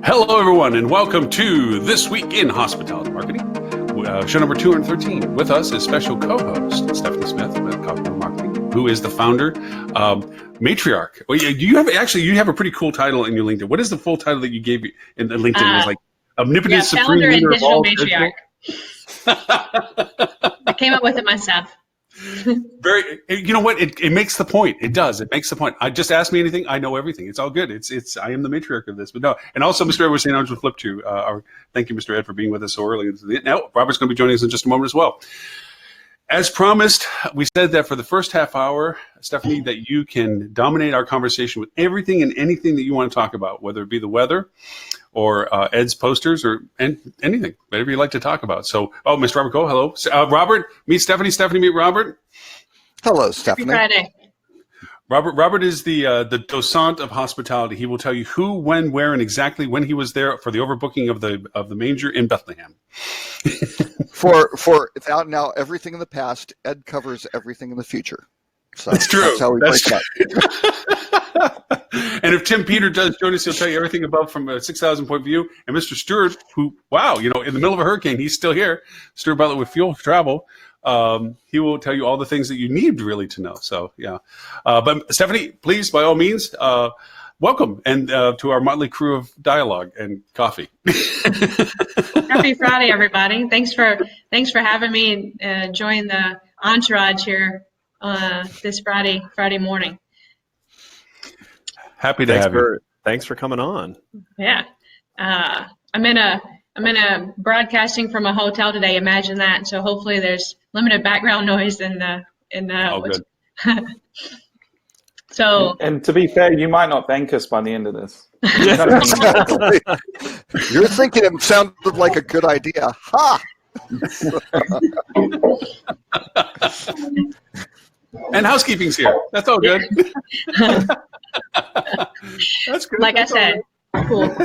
Hello, everyone, and welcome to This Week in Hospitality Marketing, show number 213. With us is special co-host Stephanie Smith with Cogwheel Marketing, who is the founder, matriarch. Well, you have a pretty cool title in your LinkedIn. What is the full title that you gave in LinkedIn? It was like omnipotent supreme founder and leader digital of all matriarch. I came up with it myself. Very, you know what? It makes the point. It does. It makes the point. I just ask me anything. I know everything. It's all good. I am the matriarch of this. But no, and also Mr. Ed was saying I was with Flip to. Thank you, Mr. Ed, for being with us so early. Now Robert's going to be joining us in just a moment as well. As promised, we said that for the first half hour, Stephanie, that you can dominate our conversation with everything and anything that you want to talk about, whether it be the weather or Ed's posters or anything, whatever you like to talk about. So, Mr. Robert Cole, hello. Robert, meet Stephanie. Stephanie, meet Robert. Hello, Stephanie. Happy Friday. Robert is the docent of hospitality. He will tell you who, when, where, and exactly when he was there for the overbooking of the manger in Bethlehem. For now, everything in the past, Ed covers everything in the future. So that's true. That's how we break up. And if Tim Peter does join us, he'll tell you everything above from a 6,000 point view. And Mr. Stuart, who, in the middle of a hurricane, he's still here. Stuart Butler with Fuel for Travel. He will tell you all the things that you need really to know. So, yeah. But Stephanie, please, by all means, welcome and to our motley crew of dialogue and coffee. Happy Friday, everybody. Thanks for having me and join the entourage here this Friday morning. Happy to have you. Thanks for coming on. Yeah. I'm in a broadcasting from a hotel today. Imagine that. So hopefully there's limited background noise in the. Oh, good. So. And to be fair, you might not thank us by the end of this. Exactly. You're thinking it sounded like a good idea. Ha! And housekeeping's here. That's all good. That's good. Like That's I said. Cool.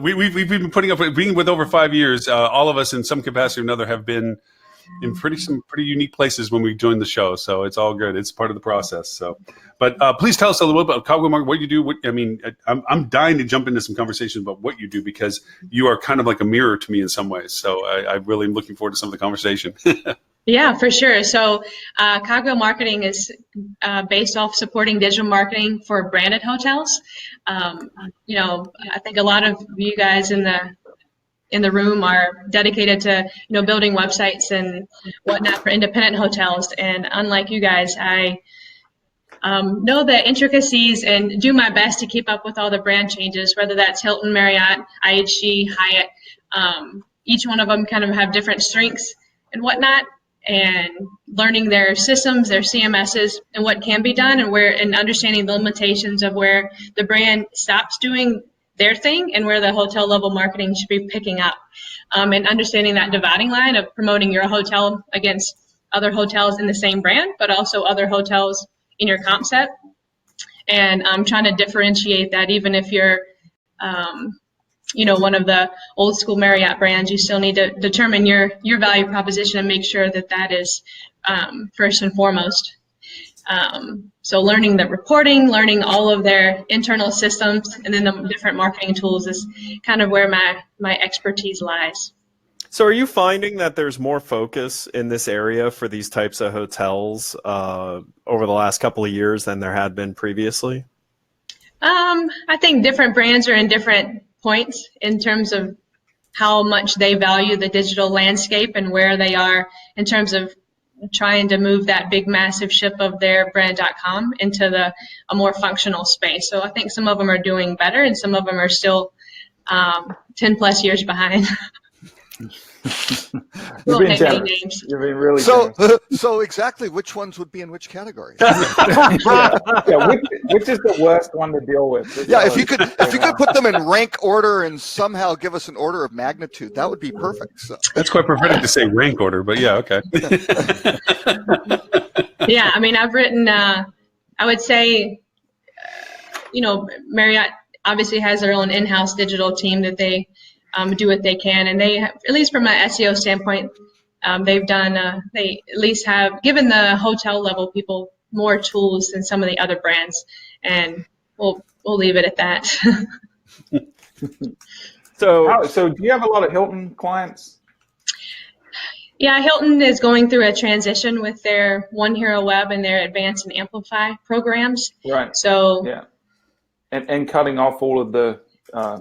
We've been putting up being with over 5 years. All of us, in some capacity or another, have been in some pretty unique places when we joined the show. So it's all good. It's part of the process. So, but please tell us a little bit about Cogwheel Marketing. What you do? I'm dying to jump into some conversations about what you do because you are kind of like a mirror to me in some ways. So I really am looking forward to some of the conversation. Yeah, for sure. So Cogwheel Marketing is based off supporting digital marketing for branded hotels. I think a lot of you guys in the room are dedicated to, building websites and whatnot for independent hotels. And unlike you guys, I know the intricacies and do my best to keep up with all the brand changes, whether that's Hilton, Marriott, IHG, Hyatt. Each one of them kind of have different strengths and whatnot, and learning their systems, their CMSs, and what can be done, and understanding the limitations of where the brand stops doing their thing and where the hotel level marketing should be picking up, and understanding that dividing line of promoting your hotel against other hotels in the same brand, but also other hotels in your comp set. And I'm trying to differentiate that. Even if you're one of the old school Marriott brands, you still need to determine your value proposition and make sure that is first and foremost. So learning the reporting, learning all of their internal systems, and then the different marketing tools is kind of where my expertise lies. So are you finding that there's more focus in this area for these types of hotels over the last couple of years than there had been previously? I think different brands are in different points in terms of how much they value the digital landscape and where they are in terms of trying to move that big massive ship of their brand.com into a more functional space. So I think some of them are doing better and some of them are still 10 plus years behind. You've been generous. You've been really generous. So exactly which ones would be in which category? Which is the worst one to deal with? Yeah, if you could put them in rank order and somehow give us an order of magnitude, that would be perfect. So. That's quite prophetic to say rank order, but yeah, okay. Yeah, I mean, I've written, I would say, Marriott obviously has their own in-house digital team that they do what they can, and they have, at least from an SEO standpoint, they've done. They at least have given the hotel level people more tools than some of the other brands, and we'll leave it at that. So do you have a lot of Hilton clients? Yeah, Hilton is going through a transition with their One Hero Web and their Advance and Amplify programs. Right. So Yeah. And cutting off all of the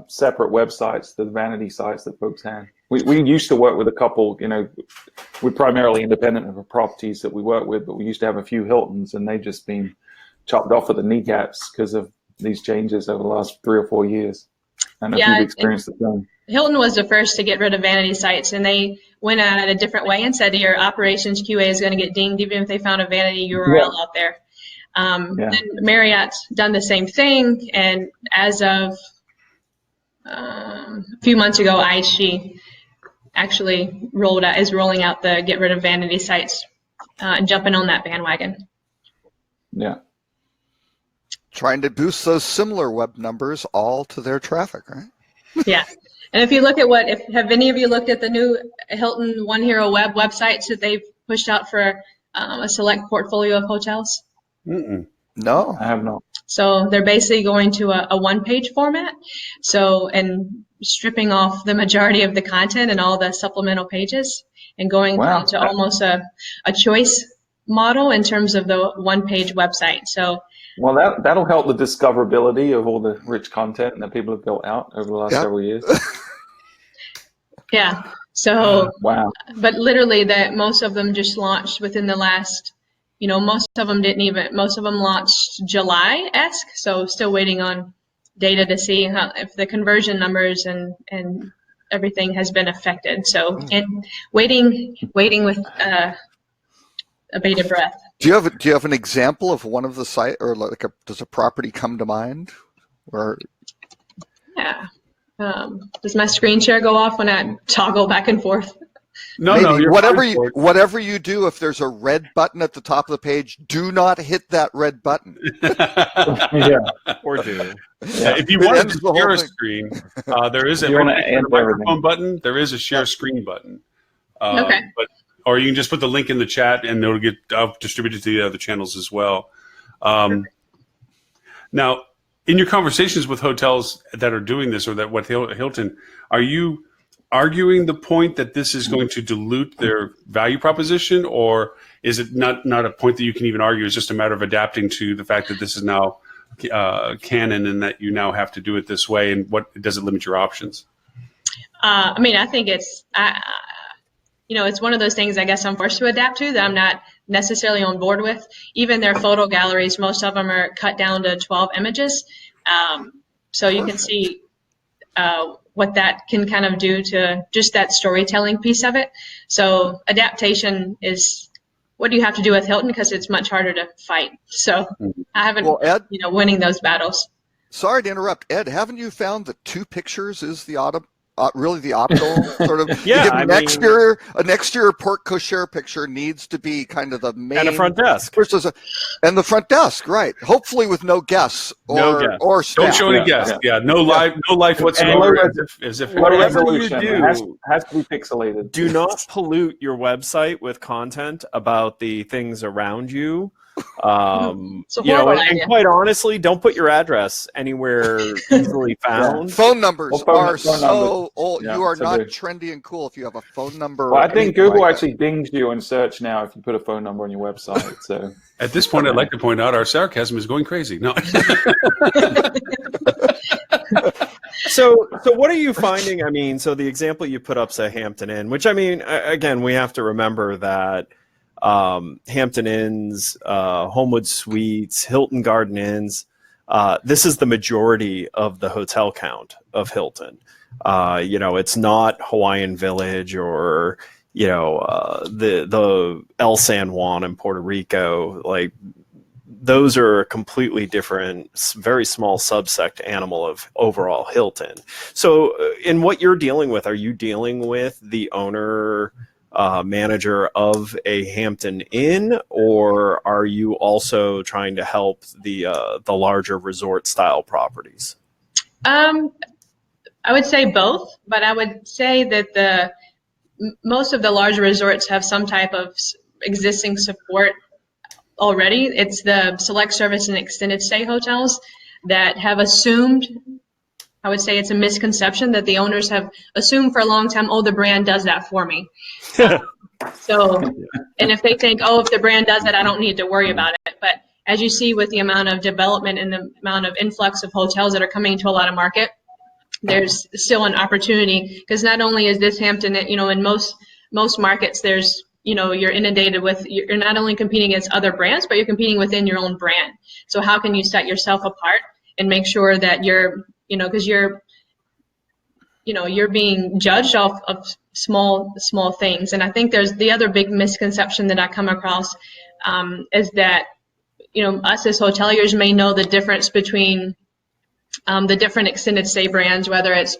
separate websites, the vanity sites that folks had. We used to work with a couple, we're primarily independent of the properties that we work with, but we used to have a few Hiltons, and they've just been chopped off at the kneecaps because of these changes over the last 3 or 4 years. And if you've experienced the same. Hilton was the first to get rid of vanity sites, and they went at it a different way and said your operations QA is going to get dinged even if they found a vanity URL out there. And Marriott's done the same thing, and as of a few months ago, IHG actually is rolling out the get rid of vanity sites and jumping on that bandwagon. Yeah. Trying to boost those similar web numbers all to their traffic, right? Yeah. And if you look at have any of you looked at the new Hilton One Hero Web websites that they've pushed out for a select portfolio of hotels? Mm-mm. No, I have not. So they're basically going to a one-page format. So, and stripping off the majority of the content and all the supplemental pages and going to almost a choice model in terms of the one-page website. So, well, that'll help the discoverability of all the rich content that people have built out over the last several years. Yeah. So, wow. But literally, most of them just launched within the last. Most of them launched July-esque. So, still waiting on data to see if the conversion numbers and everything has been affected. So, and waiting with a bated breath. Do you have an example of one of the site, or does a property come to mind? Yeah. Does my screen share go off when I toggle back and forth? No, Maybe. no. Whatever you do, if there's a red button at the top of the page, do not hit that red button. Yeah. Or do. Yeah. If you want to share a screen, there is a microphone button. There is a share screen button. Okay. Or you can just put the link in the chat, and it'll get distributed to the other channels as well. Now, in your conversations with hotels that are doing this, or what Hilton, are you arguing the point that this is going to dilute their value proposition, or is it not a point that you can even argue? It's just a matter of adapting to the fact that this is now canon and that you now have to do it this way, and what does it limit your options? I think it's it's one of those things I guess I'm forced to adapt to that I'm not necessarily on board with. Even their photo galleries, most of them are cut down to 12 images. So you can see what that can kind of do to just that storytelling piece of it. So adaptation is what do you have to do with Hilton, because it's much harder to fight. So I haven't, Ed, winning those battles. Sorry to interrupt, Ed. Haven't you found that 2 pictures is really the optimal sort of? Yeah, an exterior porte cochere picture needs to be kind of the main, and a front desk, and the front desk, right? Hopefully with no guests or staff. Don't show any guests. Yeah, no life whatsoever. As if low resolution. It has to be pixelated. Do not pollute your website with content about the things around you. And quite honestly, don't put your address anywhere easily found. Phone numbers are so old. You are not trendy and cool if you have a phone number. Well, I think Google actually dings you in search now if you put a phone number on your website. So at this point, I'd like to point out our sarcasm is going crazy. No. So what are you finding? I mean, so the example you put up, say Hampton Inn, which again, we have to remember that Hampton Inns, Homewood Suites, Hilton Garden Inns, this is the majority of the hotel count of Hilton. It's not Hawaiian Village or the El San Juan in Puerto Rico. Like, those are a completely different, very small subsect animal of overall Hilton. So in what you're dealing with, are you dealing with the owner, manager of a Hampton Inn, or are you also trying to help the larger resort style properties? I would say both, but I would say that most of the larger resorts have some type of existing support already. It's the select service and extended stay hotels that have assumed I would say it's a misconception that the owners have assumed for a long time, oh, the brand does that for me. So, and if they think, oh, if the brand does it, I don't need to worry about it. But as you see with the amount of development and the amount of influx of hotels that are coming to a lot of market, there's still an opportunity, because not only is this Hampton, in most markets, there's, you're inundated with, you're not only competing against other brands, but you're competing within your own brand. So how can you set yourself apart and make sure that you're, because you're being judged off of small things. And I think there's the other big misconception that I come across is that, us as hoteliers may know the difference between the different extended stay brands, whether it's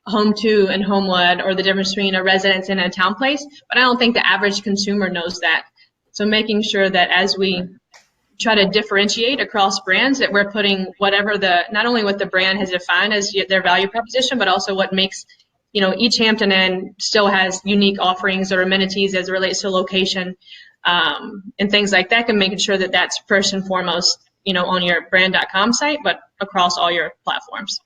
home to and homewood, or the difference between a residence and a town place. But I don't think the average consumer knows that. So making sure that as we try to differentiate across brands, that we're putting whatever not only what the brand has defined as their value proposition, but also what makes, each Hampton Inn still has unique offerings or amenities as it relates to location, and things like that, and making sure that that's first and foremost, on your brand.com site, but across all your platforms.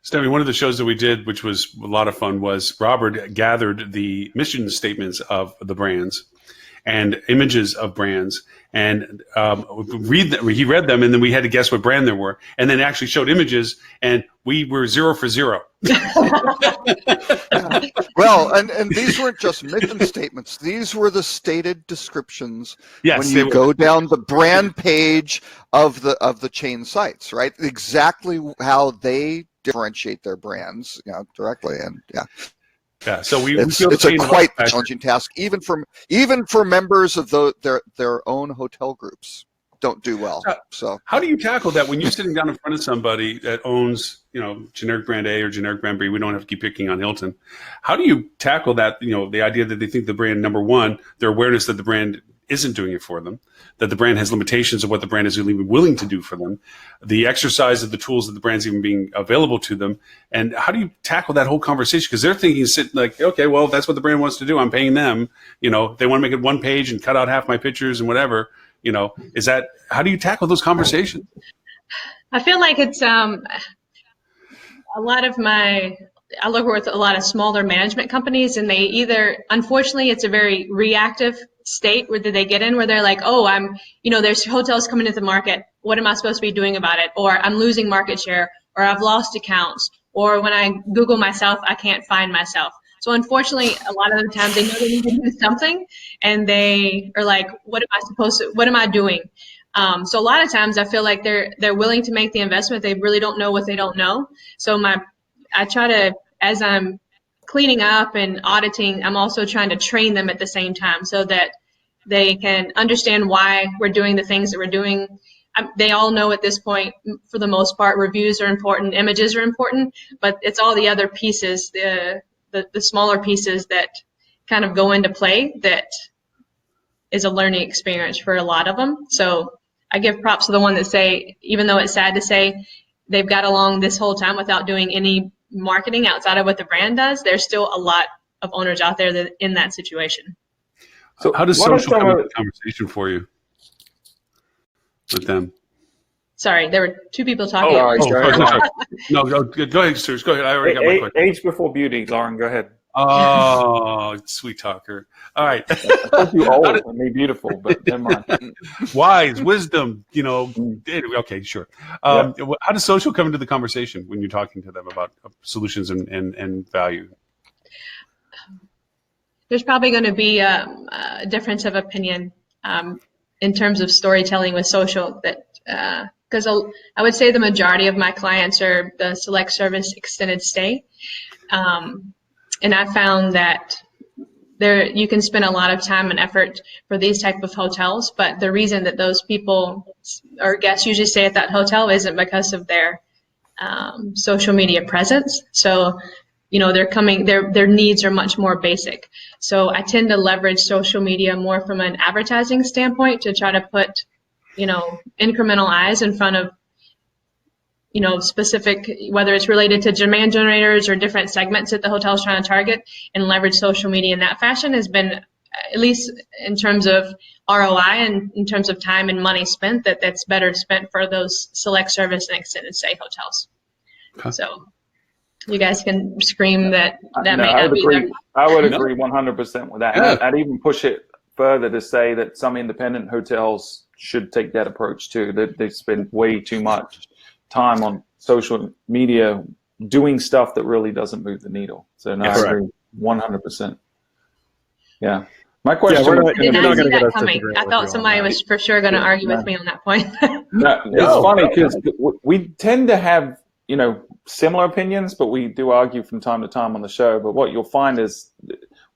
Stephanie, one of the shows that we did, which was a lot of fun, was Robert gathered the mission statements of the brands and images of brands, and he read them, and then we had to guess what brand they were, and then actually showed images, and we were 0 for 0. Well, and these weren't just mission statements. These were the stated descriptions Yes, when you go down the brand page of the chain sites, right? Exactly how they differentiate their brands, directly, and yeah. Yeah, so it's a quite challenging task, even for members of their own hotel groups don't do well. So how do you tackle that when you're sitting down in front of somebody that owns, generic brand A or generic brand B? We don't have to keep picking on Hilton. How do you tackle that? The idea that they think the brand, number one, their awareness that the brand isn't doing it for them, that the brand has limitations of what the brand is even willing to do for them, the exercise of the tools that the brand's even being available to them. And how do you tackle that whole conversation? Because they're thinking, okay, well, that's what the brand wants to do. I'm paying them. They want to make it one page and cut out half my pictures and whatever. How do you tackle those conversations? I feel like it's I look with a lot of smaller management companies, and they unfortunately, it's a very reactive state where they get in, where they're like, oh, there's hotels coming into the market. What am I supposed to be doing about it? Or I'm losing market share, or I've lost accounts, or when I Google myself, I can't find myself. So unfortunately, a lot of the times they know they need to do something, and they are like, what am I doing? So a lot of times I feel like they're willing to make the investment. They really don't know what they don't know. So I try to, as I'm cleaning up and auditing, I'm also trying to train them at the same time so that they can understand why we're doing the things that we're doing. They all know at this point, for the most part, reviews are important, images are important, but it's all the other pieces, the smaller pieces that kind of go into play that is a learning experience for a lot of them. So I give props to the one that say, even though it's sad to say, they've got along this whole time without doing any marketing outside of what the brand does, there's still a lot of owners out there that in that situation. So how does social come into the conversation for you with them? Sorry, there were two people talking. Sorry. No, go ahead, Stuart. Go ahead. I already got my question. Age before beauty, Lauren. Go ahead. Oh, sweet talker. All right. You old and me beautiful, but never mind. Wise, wisdom, okay, sure. How does social come into the conversation when you're talking to them about solutions and value? There's probably going to be a difference of opinion in terms of storytelling with social, that because I would say the majority of my clients are the select service extended stay. And I found that you can spend a lot of time and effort for these type of hotels, but the reason that those people or guests usually stay at that hotel isn't because of their social media presence. So, their needs are much more basic. So I tend to leverage social media more from an advertising standpoint to try to put, incremental eyes in front of, specific, whether it's related to demand generators or different segments that the hotel's trying to target, and leverage social media in that fashion has been, at least in terms of ROI and in terms of time and money spent, that's better spent for those select service and extended stay hotels. Okay. So You guys can scream that No, may I not would be agree. the. I would No. agree 100% with that. Yeah. And I'd even push it further to say that some independent hotels should take that approach too. That they spend way too much time on social media doing stuff that really doesn't move the needle. So no, I Yes. agree 100%. Yeah. My Yeah, question. we're not, I did you're not not see going to get that us coming. disagreeing I with thought you on somebody that. was for sure going to Yeah, argue no. with me on that point. No, it's No, funny no. because we tend to have, similar opinions, but we do argue from time to time on the show. But what you'll find is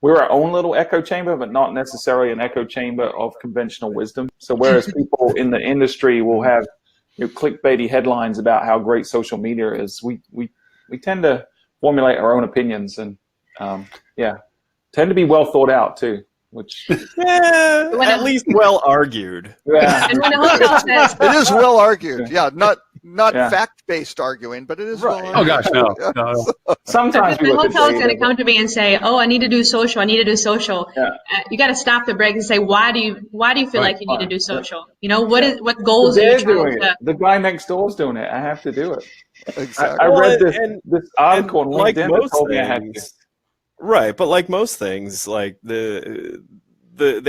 we're our own little echo chamber, but not necessarily an echo chamber of conventional wisdom. So whereas people in the industry will have clickbaity headlines about how great social media is, we tend to formulate our own opinions and tend to be well thought out too. Which When At a- least well argued. yeah, and when a hotel says, It is well argued. Yeah, not Yeah. fact-based arguing, but it is Right. well Oh argued. gosh, no. No. sometimes if we the look at hotel is going to data, come to me and say, "Oh, I need to do social. I need to do social," Yeah. You got to stop the break and say, "Why do you feel Right. like you need to do Yeah. social? What but goals are you they're trying doing to?" it. The guy next door is doing it. I have to do it. Exactly. I Well, read this and article on like LinkedIn that most told me I had to. things, right? But like most things, like the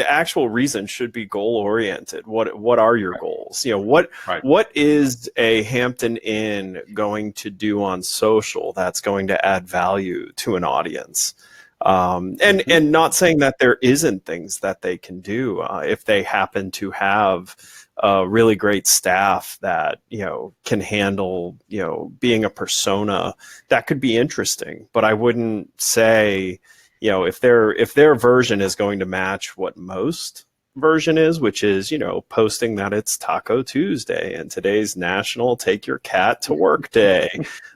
actual reason should be goal oriented. What are your goals? Right. What is a Hampton Inn going to do on social that's going to add value to an audience? And not saying that there isn't things that they can do if they happen to have really great staff that can handle being a persona, that could be interesting. But I wouldn't say if their version is going to match what most version is, which is posting that it's Taco Tuesday and today's National Take Your Cat to Work Day,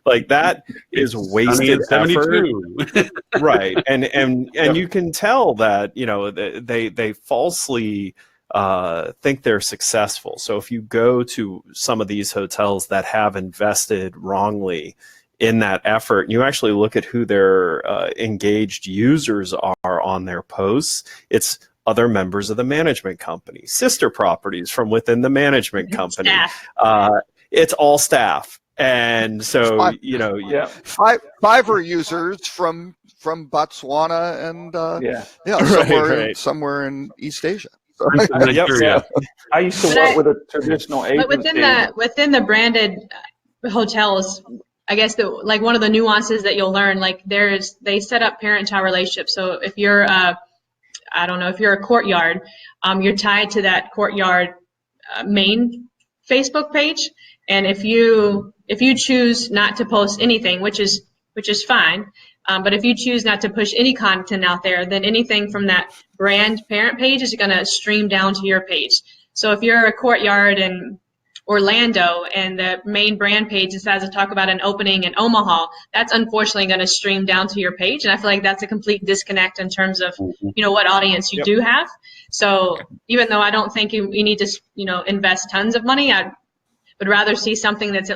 like that is Sunny wasted and effort. 72. Right. And Yep. you can tell that they falsely think they're successful. So if you go to some of these hotels that have invested wrongly in that effort, you actually look at who their engaged users are on their posts, it's other members of the management company, sister properties from within the management company. Staff. It's all staff. And so, Yeah, Fiverr users from Botswana and yeah. somewhere in East Asia. Nigeria. I used to But work I- with a traditional But agency. within the branded hotels, I guess one of the nuances that you'll learn, like they set up parent-child relationships. So if you're I don't know, if you're a Courtyard, you're tied to that Courtyard main Facebook page, and if you choose not to post anything, which is fine, but if you choose not to push any content out there, then anything from that brand parent page is going to stream down to your page. So if you're a Courtyard in Orlando and the main brand page decides to talk about an opening in Omaha, that's unfortunately going to stream down to your page. And I feel like that's a complete disconnect in terms of, what audience you do have. So even though I don't think you need to, invest tons of money, I would rather see something that's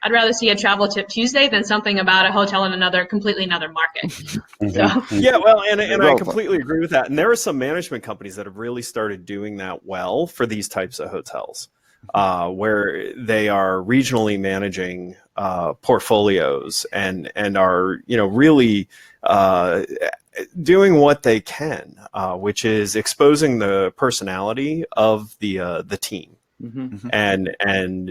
I'd rather see a travel tip Tuesday than something about a hotel in completely another market. So. Yeah, well, and I Relevant. completely agree with that. And there are some management companies that have really started doing that well for these types of hotels, where they are regionally managing portfolios and are really doing what they can, which is exposing the personality of the team. Mm-hmm. And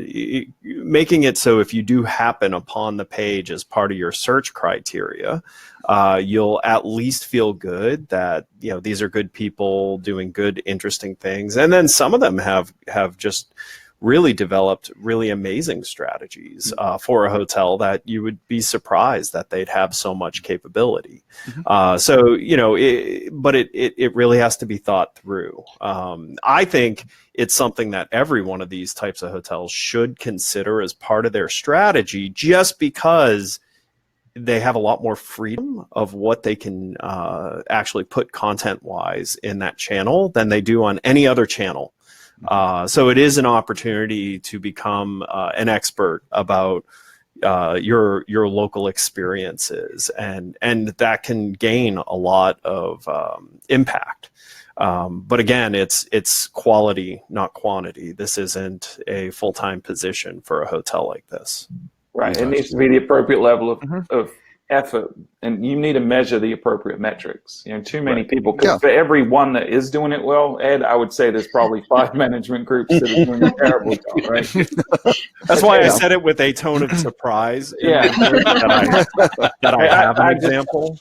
making it so if you do happen upon the page as part of your search criteria, you'll at least feel good that these are good people doing good, interesting things. And then some of them have just really developed really amazing strategies for a hotel that you would be surprised that they'd have so much capability. So but it really has to be thought through. I think it's something that every one of these types of hotels should consider as part of their strategy, just because they have a lot more freedom of what they can actually put content-wise in that channel than they do on any other channel. So it is an opportunity to become an expert about your local experiences, and that can gain a lot of impact. But again, it's quality, not quantity. This isn't a full-time position for a hotel like this. Right. It needs to be the appropriate level Mm-hmm. of effort, and you need to measure the appropriate metrics. Too many people, because Yeah. for every one that is doing it well, Ed, I would say there's probably 5 management groups that are doing a terrible job, right? That's why I Yeah. said it with a tone of surprise. Yeah. that I have an example.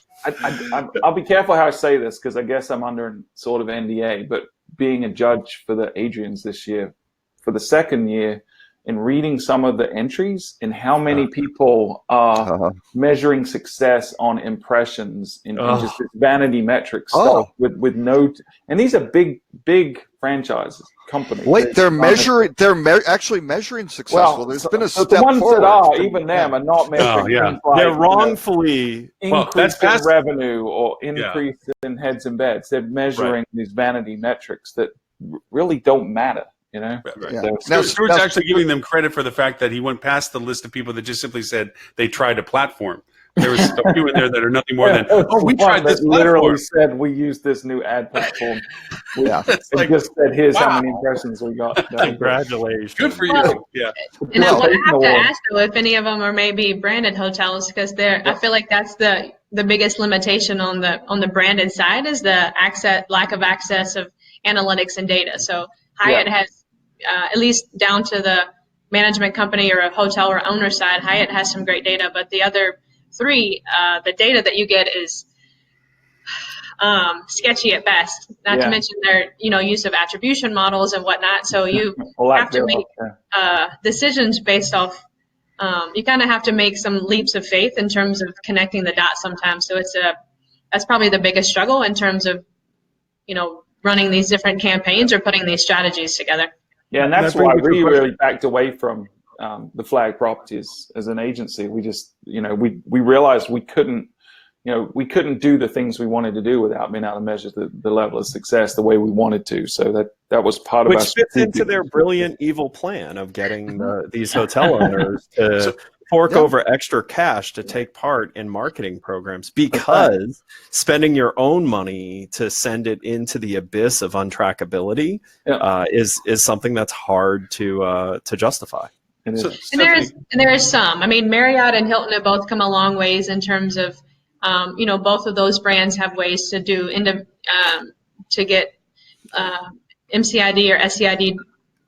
I'll be careful how I say this, because I guess I'm under sort of NDA, but being a judge for the Adrians this year, for the second year, and reading some of the entries and how many people are measuring success on impressions in just this vanity metric stuff with no, and these are big franchises, companies. Wait, they're actually measuring success. Well, there's been a step the ones forward. that are, even them, are not measuring things like, they're wrongfully increase in revenue or increase in heads and beds. They're measuring these vanity metrics that really don't matter. Right. Yeah. Now, Stuart's actually giving them credit for the fact that he went past the list of people that just simply said they tried a platform. There was a few in there that are nothing more than, we tried this literally platform. said we used this new ad platform. It's Just said, here's how many impressions we got. Congratulations. Good for you. Well, Yeah. And I would have to ask, though, if any of them are maybe branded hotels, because I feel like that's the biggest limitation on the branded side, is the lack of access of analytics and data. So Hyatt has, at least down to the management company or a hotel or owner side, Hyatt has some great data, but the other three, the data that you get is sketchy at best. Not to mention their use of attribution models and whatnot. So you have to make decisions based off. You kind of have to make some leaps of faith in terms of connecting the dots sometimes. So that's probably the biggest struggle in terms of running these different campaigns or putting these strategies together. Yeah, and that's why we really backed away from the flag properties as an agency. We just, we realized we couldn't do the things we wanted to do without being able to measure the level of success the way we wanted to. So that was part of which fits into their brilliant evil plan of getting these hotel owners to fork over extra cash to take part in marketing programs, because spending your own money to send it into the abyss of untrackability is something that's hard to justify. And there is some. I mean, Marriott and Hilton have both come a long ways in terms of, both of those brands have ways to do to get MCID or SCID,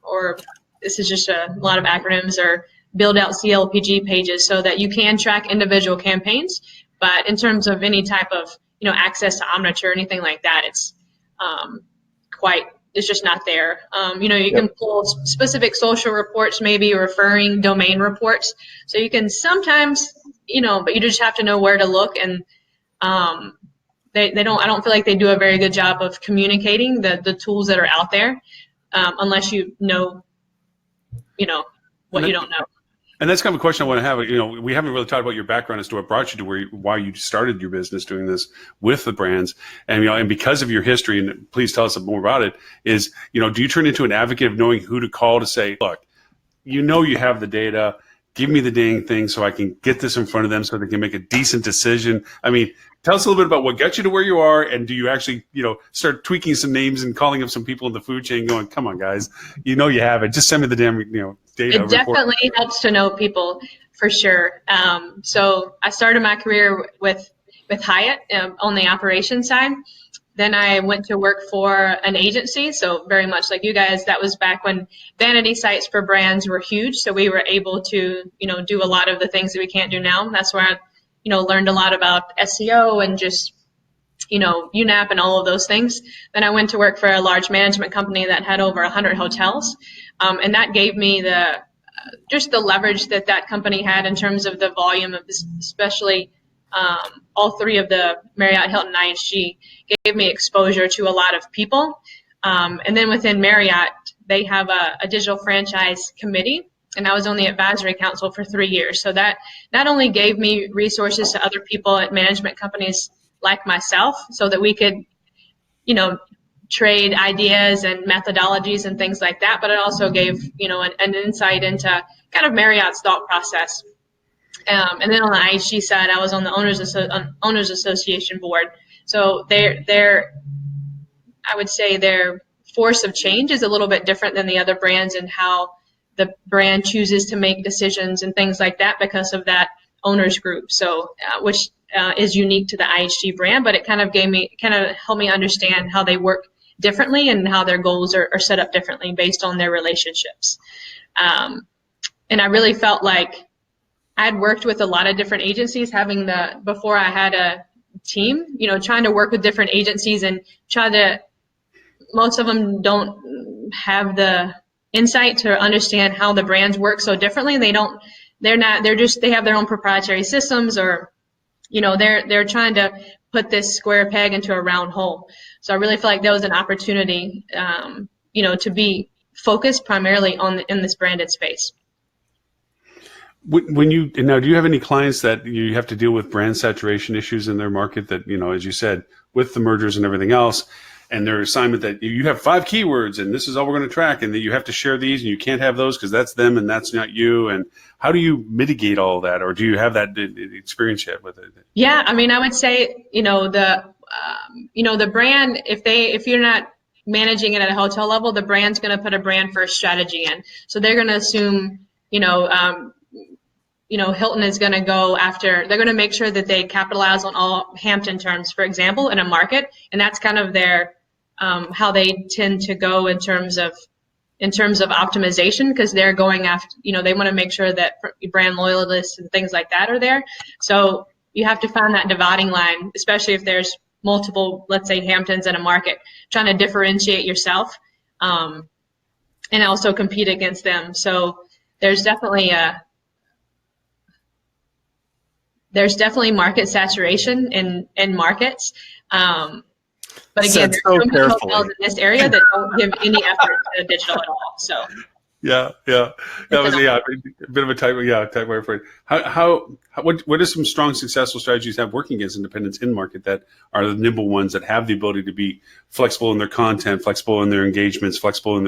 or this is just a lot of acronyms, or build out CLPG pages so that you can track individual campaigns. But in terms of any type of, access to Omniture or anything like that, it's it's just not there. You can pull specific social reports, maybe referring domain reports. So you can sometimes, but you just have to know where to look. And I don't feel like they do a very good job of communicating the tools that are out there, unless you know what you don't know. And that's kind of a question I want to have. We haven't really talked about your background as to what brought you to why you started your business doing this with the brands. And, and because of your history, and please tell us more about it, is, do you turn into an advocate of knowing who to call to say, look, you have the data, give me the dang thing so I can get this in front of them so they can make a decent decision? I mean, tell us a little bit about what got you to where you are, and do you actually, start tweaking some names and calling up some people in the food chain going, come on, guys, you have it. Just send me the damn, data. It definitely helps to know people, for sure. So I started my career with Hyatt on the operations side. Then I went to work for an agency. So very much like you guys, that was back when vanity sites for brands were huge. So we were able to, do a lot of the things that we can't do now. That's where I, learned a lot about SEO and just, UNAP and all of those things. Then I went to work for a large management company that had over 100 hotels. And that gave me just the leverage that company had in terms of the volume of this, especially all three of the Marriott, Hilton, IHG gave me exposure to a lot of people. And then within Marriott, they have a digital franchise committee, and I was on the advisory council for 3 years. So that not only gave me resources to other people at management companies like myself so that we could, trade ideas and methodologies and things like that, but it also gave, an insight into kind of Marriott's thought process. And then on the IHG side, I was on the Owners Association board. So I would say their force of change is a little bit different than the other brands, and how the brand chooses to make decisions and things like that because of that owners group. So, which is unique to the IHG brand, but it kind of helped me understand how they work differently and how their goals are set up differently based on their relationships. And I really felt like I'd worked with a lot of different agencies, before I had a team, trying to work with different agencies and most of them don't have the insight to understand how the brands work so differently. They have their own proprietary systems, or, they're trying to put this square peg into a round hole. So I really feel like there was an opportunity, to be focused primarily in this branded space. Do you have any clients that you have to deal with brand saturation issues in their market that, as you said, with the mergers and everything else, and their assignment that you have 5 keywords and this is all we're going to track, and that you have to share these and you can't have those because that's them and that's not you? And how do you mitigate all that, or do you have that experience yet with it? Yeah, I mean, I would say, the brand, if you're not managing it at a hotel level, the brand's going to put a brand first strategy in. So they're going to assume, Hilton is going to go after, they're going to make sure that they capitalize on all Hampton terms, for example, in a market. And that's kind of their, how they tend to go in terms of optimization, because they're going after, they want to make sure that brand loyalists and things like that are there. So you have to find that dividing line, especially if there's multiple, let's say, Hamptons in a market, trying to differentiate yourself, and also compete against them. So there's definitely market saturation in markets. But again, there's so many hotels in this area that don't give any effort to digital at all. So that was a bit of a tight way for it. What are some strong successful strategies you have working against independents in market that are the nimble ones that have the ability to be flexible in their content, flexible in their engagements, flexible in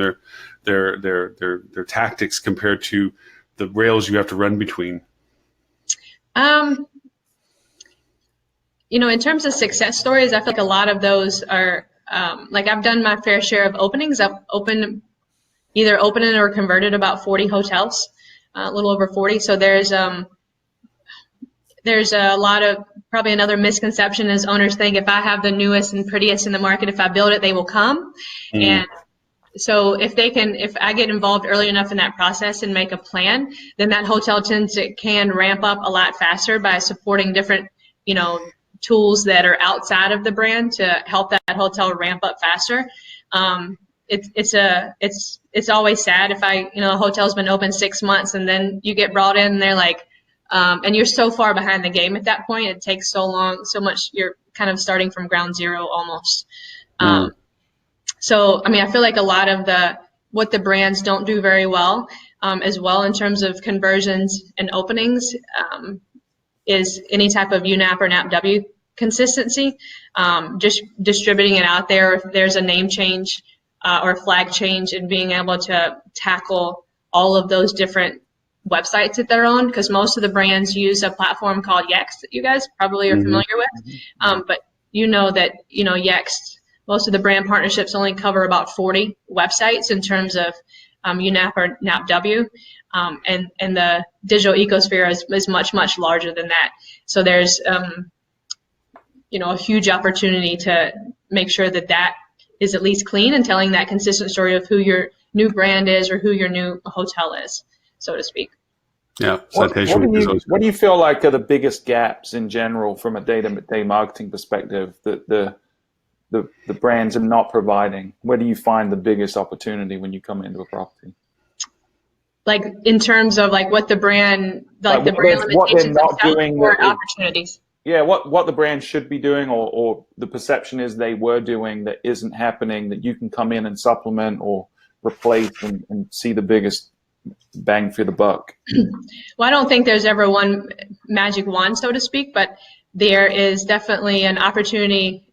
their tactics compared to the rails you have to run between? In terms of success stories, I feel like a lot of those are, I've done my fair share of openings. I've either opened or converted about 40 hotels, a little over 40. So there's a lot of, probably another misconception is owners think if I have the newest and prettiest in the market, if I build it, they will come. And so if I get involved early enough in that process and make a plan, then that hotel can ramp up a lot faster by supporting different, tools that are outside of the brand to help that hotel ramp up faster. It's always sad if a hotel's been open 6 months and then you get brought in and they're like, and you're so far behind the game at that point. It takes so long, so much. You're kind of starting from ground zero almost. So, I feel like a lot of what the brands don't do very well, as well in terms of conversions and openings, is any type of UNAP or NAPW consistency, just distributing it out there. If there's a name change or a flag change, and being able to tackle all of those different websites that they're on, because most of the brands use a platform called Yext that you guys probably are familiar with. But that, Yext, most of the brand partnerships only cover about 40 websites in terms of UNAP or NAPW. And the digital ecosphere is much, much larger than that. So there's, a huge opportunity to make sure that is at least clean and telling that consistent story of who your new brand is or who your new hotel is, so to speak. Yeah. What do you feel like are the biggest gaps in general from a day-to-day marketing perspective that the brands are not providing? Where do you find the biggest opportunity when you come into a property? Like in terms of what the brand, the brand limitations or opportunities. Yeah, what the brand should be doing or the perception is they were doing that isn't happening, that you can come in and supplement or replace and see the biggest bang for the buck. Well, I don't think there's ever one magic wand, so to speak, but there is definitely an opportunity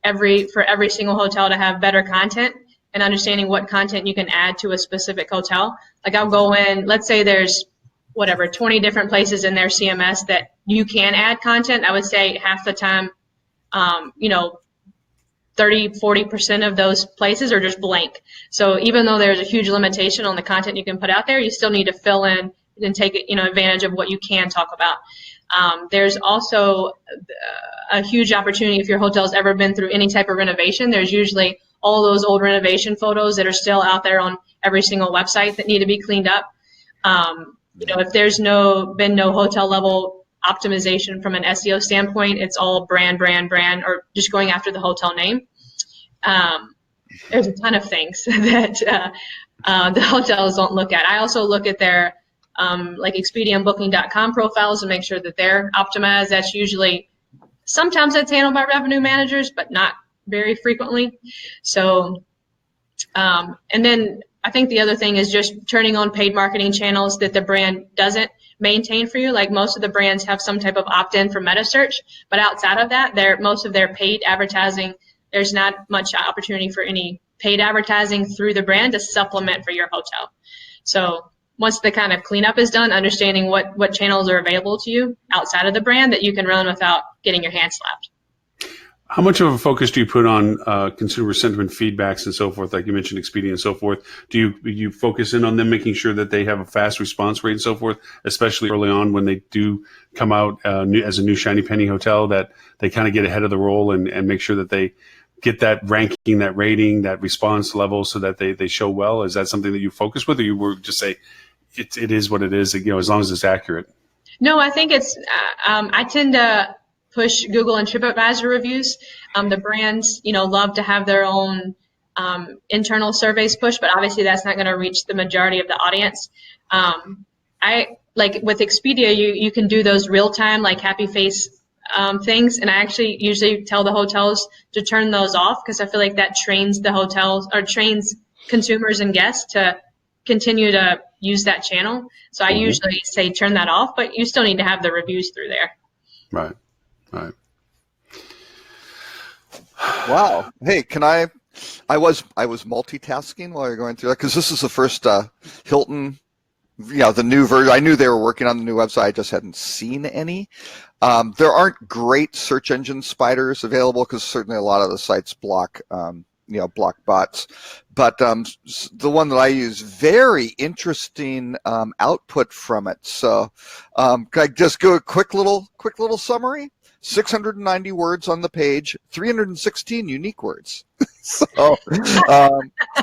for every single hotel to have better content and understanding what content you can add to a specific hotel. I'll go in, let's say there's 20 different places in their CMS that you can add content. I would say half the time, 30-40% of those places are just blank. So even though there's a huge limitation on the content you can put out there, you still need to fill in and take advantage of what you can talk about. There's also a huge opportunity if your hotel's ever been through any type of renovation. There's usually all those old renovation photos that are still out there on every single website that need to be cleaned up. If there's been no hotel level optimization from an SEO standpoint, it's all brand, or just going after the hotel name. There's a ton of things that the hotels don't look at. I also look at their like Expedia and Booking.com profiles and make sure that they're optimized. That's usually, sometimes that's handled by revenue managers, but not very frequently. So, and then I think the other thing is just turning on paid marketing channels that the brand doesn't maintain for you. Like most of the brands have some type of opt-in for meta search, but outside of that, most of their paid advertising, there's not much opportunity for any paid advertising through the brand to supplement for your hotel. So once the kind of cleanup is done, understanding what channels are available to you outside of the brand that you can run without getting your hand slapped. How much of a focus do you put on consumer sentiment feedbacks and so forth, like you mentioned Expedia and so forth? Do you focus in on them, making sure that they have a fast response rate and so forth, especially early on when they do come out as a new shiny penny hotel, that they kind of get ahead of the roll and make sure that they get that ranking, that rating, that response level so that they show well? Is that something that you focus with, or you were just say it is what it is, as long as it's accurate? No, I think it's, I tend to push Google and TripAdvisor reviews. The brands, love to have their own internal surveys pushed, but obviously that's not going to reach the majority of the audience. I like with Expedia, you can do those real time, like happy face things, and I actually usually tell the hotels to turn those off because I feel like that trains the hotels or trains consumers and guests to continue to use that channel. So I usually say turn that off, but you still need to have the reviews through there. Right. Wow. Hey, I was multitasking while you're going through that because this is the first Hilton, the new version. I knew they were working on the new website. I just hadn't seen any. There aren't great search engine spiders available because certainly a lot of the sites block bots. But the one that I use, very interesting output from it. So can I just go a quick little summary? 690 words on the page, 316 unique words. So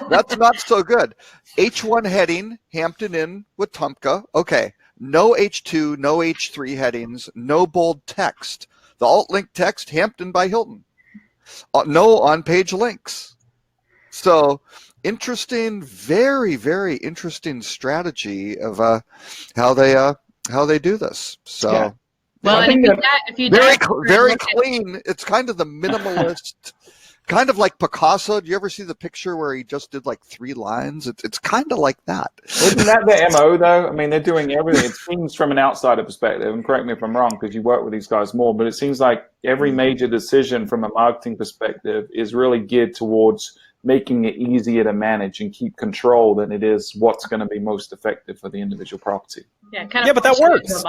that's not so good. H1 heading, Hampton Inn with Tumpka. Okay. No H2, no H3 headings, no bold text. The alt link text, Hampton by Hilton. No on-page links. So interesting, very, very interesting strategy of how they do this. So. Yeah. Well, and if you very clean. It's kind of the minimalist, kind of like Picasso. Do you ever see the picture where he just did like 3 lines? It's kind of like that. Isn't that their MO though? I mean, they're doing everything. It seems from an outsider perspective, and correct me if I'm wrong because you work with these guys more, but it seems like every major decision from a marketing perspective is really geared towards making it easier to manage and keep control than it is what's going to be most effective for the individual property. Yeah, but that works.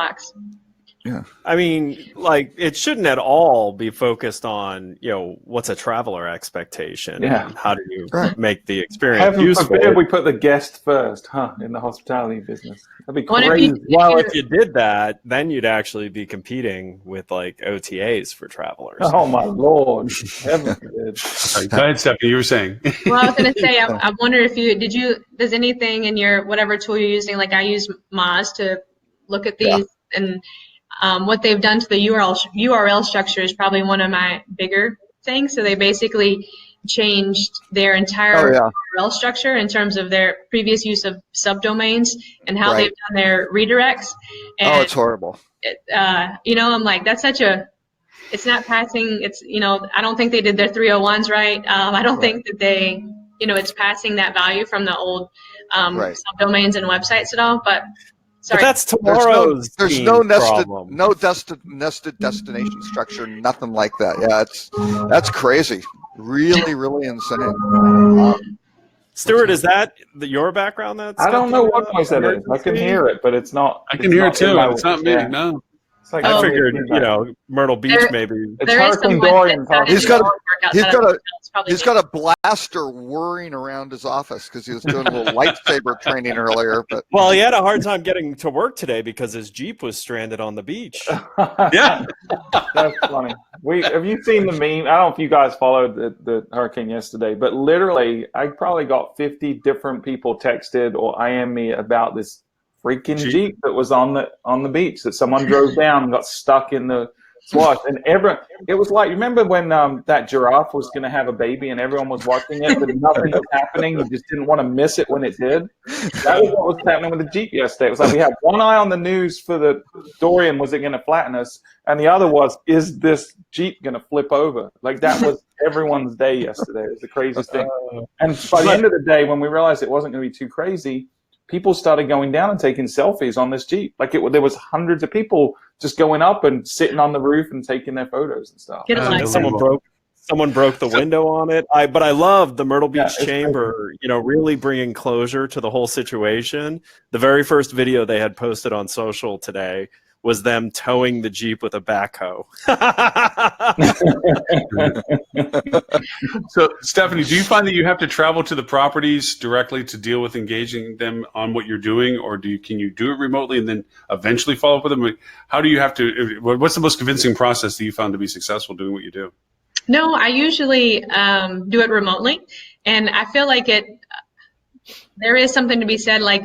Yeah. I mean, like, it shouldn't at all be focused on, what's a traveler expectation? Yeah. And how do you make the experience Heaven useful? forbid we put the guest first, in the hospitality business. That'd be crazy. Well, if you did that, then you'd actually be competing with like OTAs for travelers. Oh my Lord. Heaven forbid. Go ahead, Stephanie, you were saying. Well, I was going to say, I wonder if does anything in your, whatever tool you're using, like I use Moz to look at these and what they've done to the URL structure is probably one of my bigger things. So they basically changed their entire URL structure in terms of their previous use of subdomains and how they've done their redirects. And it's horrible. I'm like, that's it's not passing. It's, I don't think they did their 301s right. I don't think that they, it's passing that value from the old subdomains and websites at all. But sorry. But that's tomorrow's There's no nested destination structure, nothing like that. Yeah, that's crazy. Really, really insane. Stuart, is that your background? I don't know what noise that is. I can hear it, but it's not. I can hear it too. It's not me. No. It's like I Oh. figured, Myrtle Beach There- maybe. It's There is Hurricane someone Dorian. that He's got a- work he's outside got of a- the hotel. Probably He's got a blaster whirring around his office because he was doing a little lightsaber training earlier. But Well, he had a hard time getting to work today because his Jeep was stranded on the beach. Yeah. That's funny. Have you seen the meme? I don't know if you guys followed the hurricane yesterday, but literally, I probably got 50 different people texted or IM me about this freaking Jeep that was on the beach that someone drove down and got stuck in the swash. And it was like, remember when that giraffe was going to have a baby and everyone was watching it, but nothing was happening. You just didn't want to miss it when it did. That was what was happening with the Jeep yesterday. It was like we had one eye on the news for the Dorian, was it going to flatten us? And the other was, is this Jeep going to flip over? Like that was everyone's day yesterday. It was the craziest thing. And by the end of the day, when we realized it wasn't going to be too crazy, people started going down and taking selfies on this Jeep. Like there was hundreds of people just going up and sitting on the roof and taking their photos and stuff. Get a life. Someone broke the window on it. But I love the Myrtle Beach it's Chamber, really bringing closure to the whole situation. The very first video they had posted on social today was them towing the Jeep with a backhoe. So, Stephanie, do you find that you have to travel to the properties directly to deal with engaging them on what you're doing, or can you do it remotely and then eventually follow up with them? How do you have to? What's the most convincing process that you found to be successful doing what you do? No, I usually do it remotely, and I feel like there is something to be said, like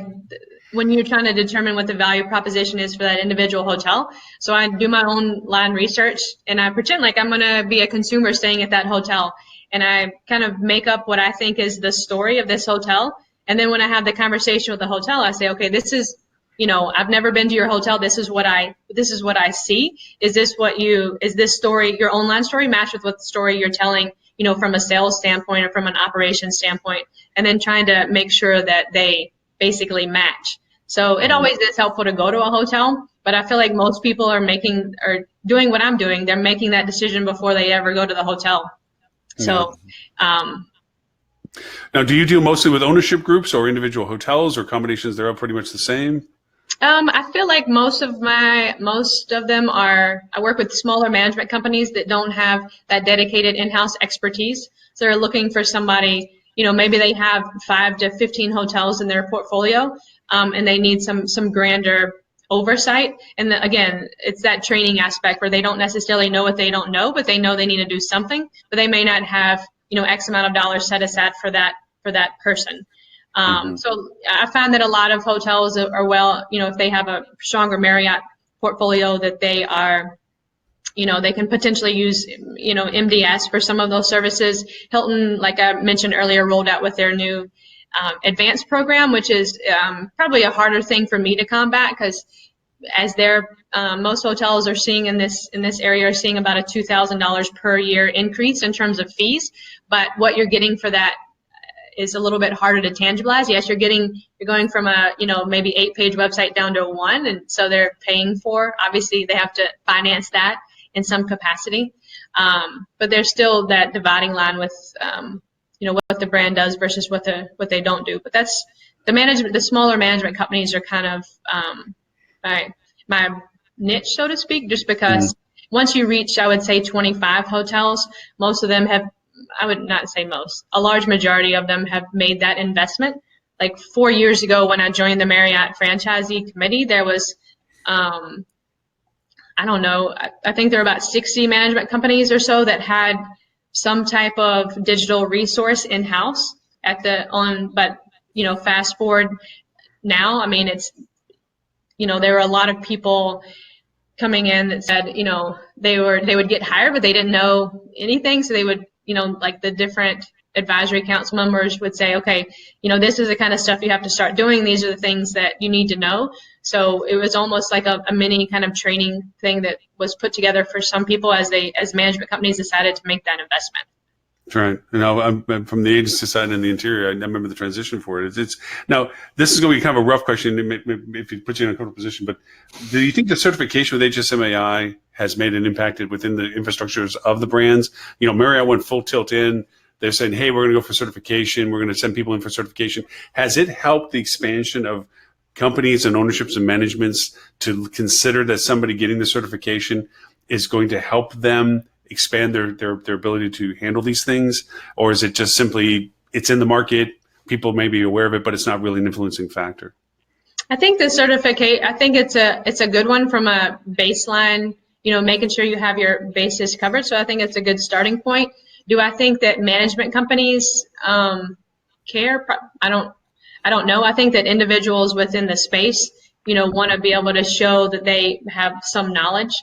when you're trying to determine what the value proposition is for that individual hotel. So I do my own line research, and I pretend like I'm going to be a consumer staying at that hotel, and I kind of make up what I think is the story of this hotel. And then when I have the conversation with the hotel, I say, okay, this is, I've never been to your hotel. This is what I see. Is this story, your online story, match with what the story you're telling, from a sales standpoint or from an operations standpoint, and then trying to make sure that they basically match. So it always is helpful to go to a hotel, but I feel like most people are doing what I'm doing. They're making that decision before they ever go to the hotel. So, now, do you deal mostly with ownership groups or individual hotels, or combinations? They're all pretty much the same. I feel like most of them are, I work with smaller management companies that don't have that dedicated in-house expertise. So they're looking for somebody, maybe they have 5 to 15 hotels in their portfolio, and they need some grander oversight. And again, it's that training aspect where they don't necessarily know what they don't know, but they know they need to do something, but they may not have, X amount of dollars set aside for that person. So I find that a lot of hotels are if they have a stronger Marriott portfolio, that they are, they can potentially use, MDS for some of those services. Hilton, like I mentioned earlier, rolled out with their new advanced program, which is probably a harder thing for me to combat, because as most hotels are seeing in this area are seeing about a $2,000 per year increase in terms of fees. But what you're getting for that is a little bit harder to tangibilize. Yes, you're going from a, maybe 8-page website down to 1. And so they're paying for, obviously they have to finance that in some capacity. But there's still that dividing line with, what the brand does versus what they don't do. But that's the smaller management companies are kind of my niche, so to speak, just because once you reach, I would say 25 hotels, most of them have, I would not say most, a large majority of them have made that investment. Like 4 years ago when I joined the Marriott Franchisee Committee, there was, I don't know, I think there were about 60 management companies or so that had some type of digital resource in-house but fast forward now, I mean, it's, there were a lot of people coming in that said, they would get hired, but they didn't know anything. So they would, like the different advisory council members would say, okay, this is the kind of stuff you have to start doing. These are the things that you need to know. So it was almost like a mini kind of training thing that was put together for some people as management companies decided to make that investment. That's right. I'm from the agency side in the interior. I remember the transition for it. It's now, this is going to be kind of a rough question if it puts you in a comfortable position, but do you think the certification with HSMAI has made an impact within the infrastructures of the brands? Marriott went full tilt in. They're saying, hey, we're going to go for certification. We're going to send people in for certification. Has it helped the expansion of companies and ownerships and managements to consider that somebody getting the certification is going to help them expand their ability to handle these things? Or is it just simply it's in the market, people may be aware of it, but it's not really an influencing factor? I think the certificate, I think it's a good one from a baseline, making sure you have your bases covered. So I think it's a good starting point. Do I think that management companies care? I don't know. I think that individuals within the space, want to be able to show that they have some knowledge.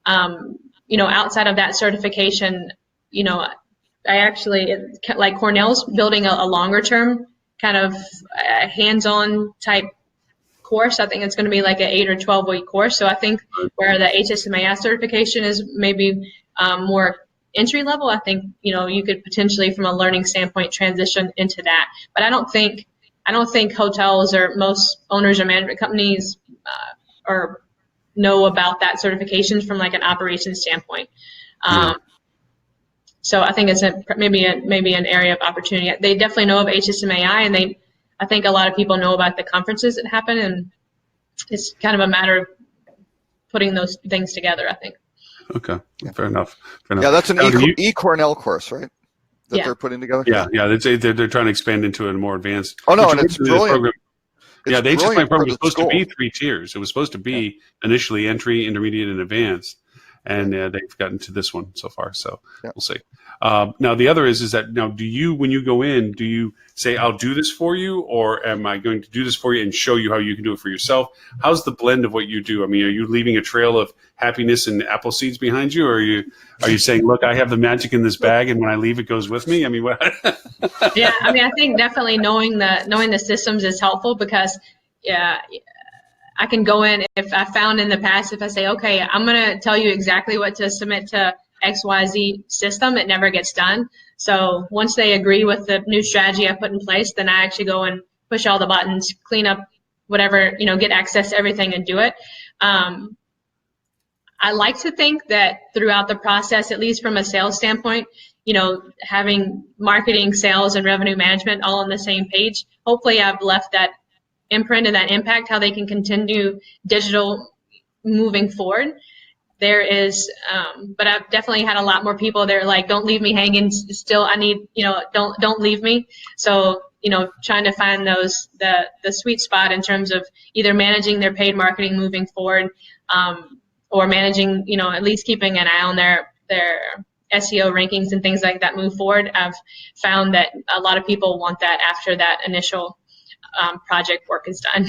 Outside of that certification, I actually, like Cornell's building a longer term kind of hands-on type course. I think it's going to be like an 8 or 12-week course. So I think where the HSMAI certification is maybe more entry level, I think, you could potentially from a learning standpoint transition into that. But I don't think hotels or most owners or management companies or know about that certification from like an operations standpoint. So I think it's maybe an area of opportunity. They definitely know of HSMAI, and I think a lot of people know about the conferences that happen, and it's kind of a matter of putting those things together, I think. Okay, fair enough. Yeah, that's an Cornell course, right? That they're putting together. Yeah. They're trying to expand into a more advanced. Oh no, and it's brilliant. The HSMAI program was supposed to be 3 tiers. It was supposed to be initially entry, intermediate, and advanced, and they've gotten to this one so far. So we'll see. Now the other is that now, do you, when you go in, do you say, I'll do this for you, or am I going to do this for you and show you how you can do it for yourself? How's the blend of what you do? I mean, are you leaving a trail of happiness and apple seeds behind you, or are you saying, look, I have the magic in this bag, and when I leave, it goes with me? I mean, what? Yeah, I mean, I think definitely knowing the systems is helpful, because I can go in, if I found in the past, if I say, okay, I'm going to tell you exactly what to submit to XYZ system, it never gets done. So once they agree with the new strategy I put in place, then I actually go and push all the buttons, clean up whatever, get access to everything and do it. I like to think that throughout the process, at least from a sales standpoint, having marketing, sales, and revenue management all on the same page, hopefully I've left that imprint and that impact, how they can continue digital moving forward. There is, but I've definitely had a lot more people that are like, don't leave me hanging still. I need, don't leave me. So, trying to find the sweet spot in terms of either managing their paid marketing moving forward, or managing, at least keeping an eye on their SEO rankings and things like that move forward. I've found that a lot of people want that after that initial project work is done.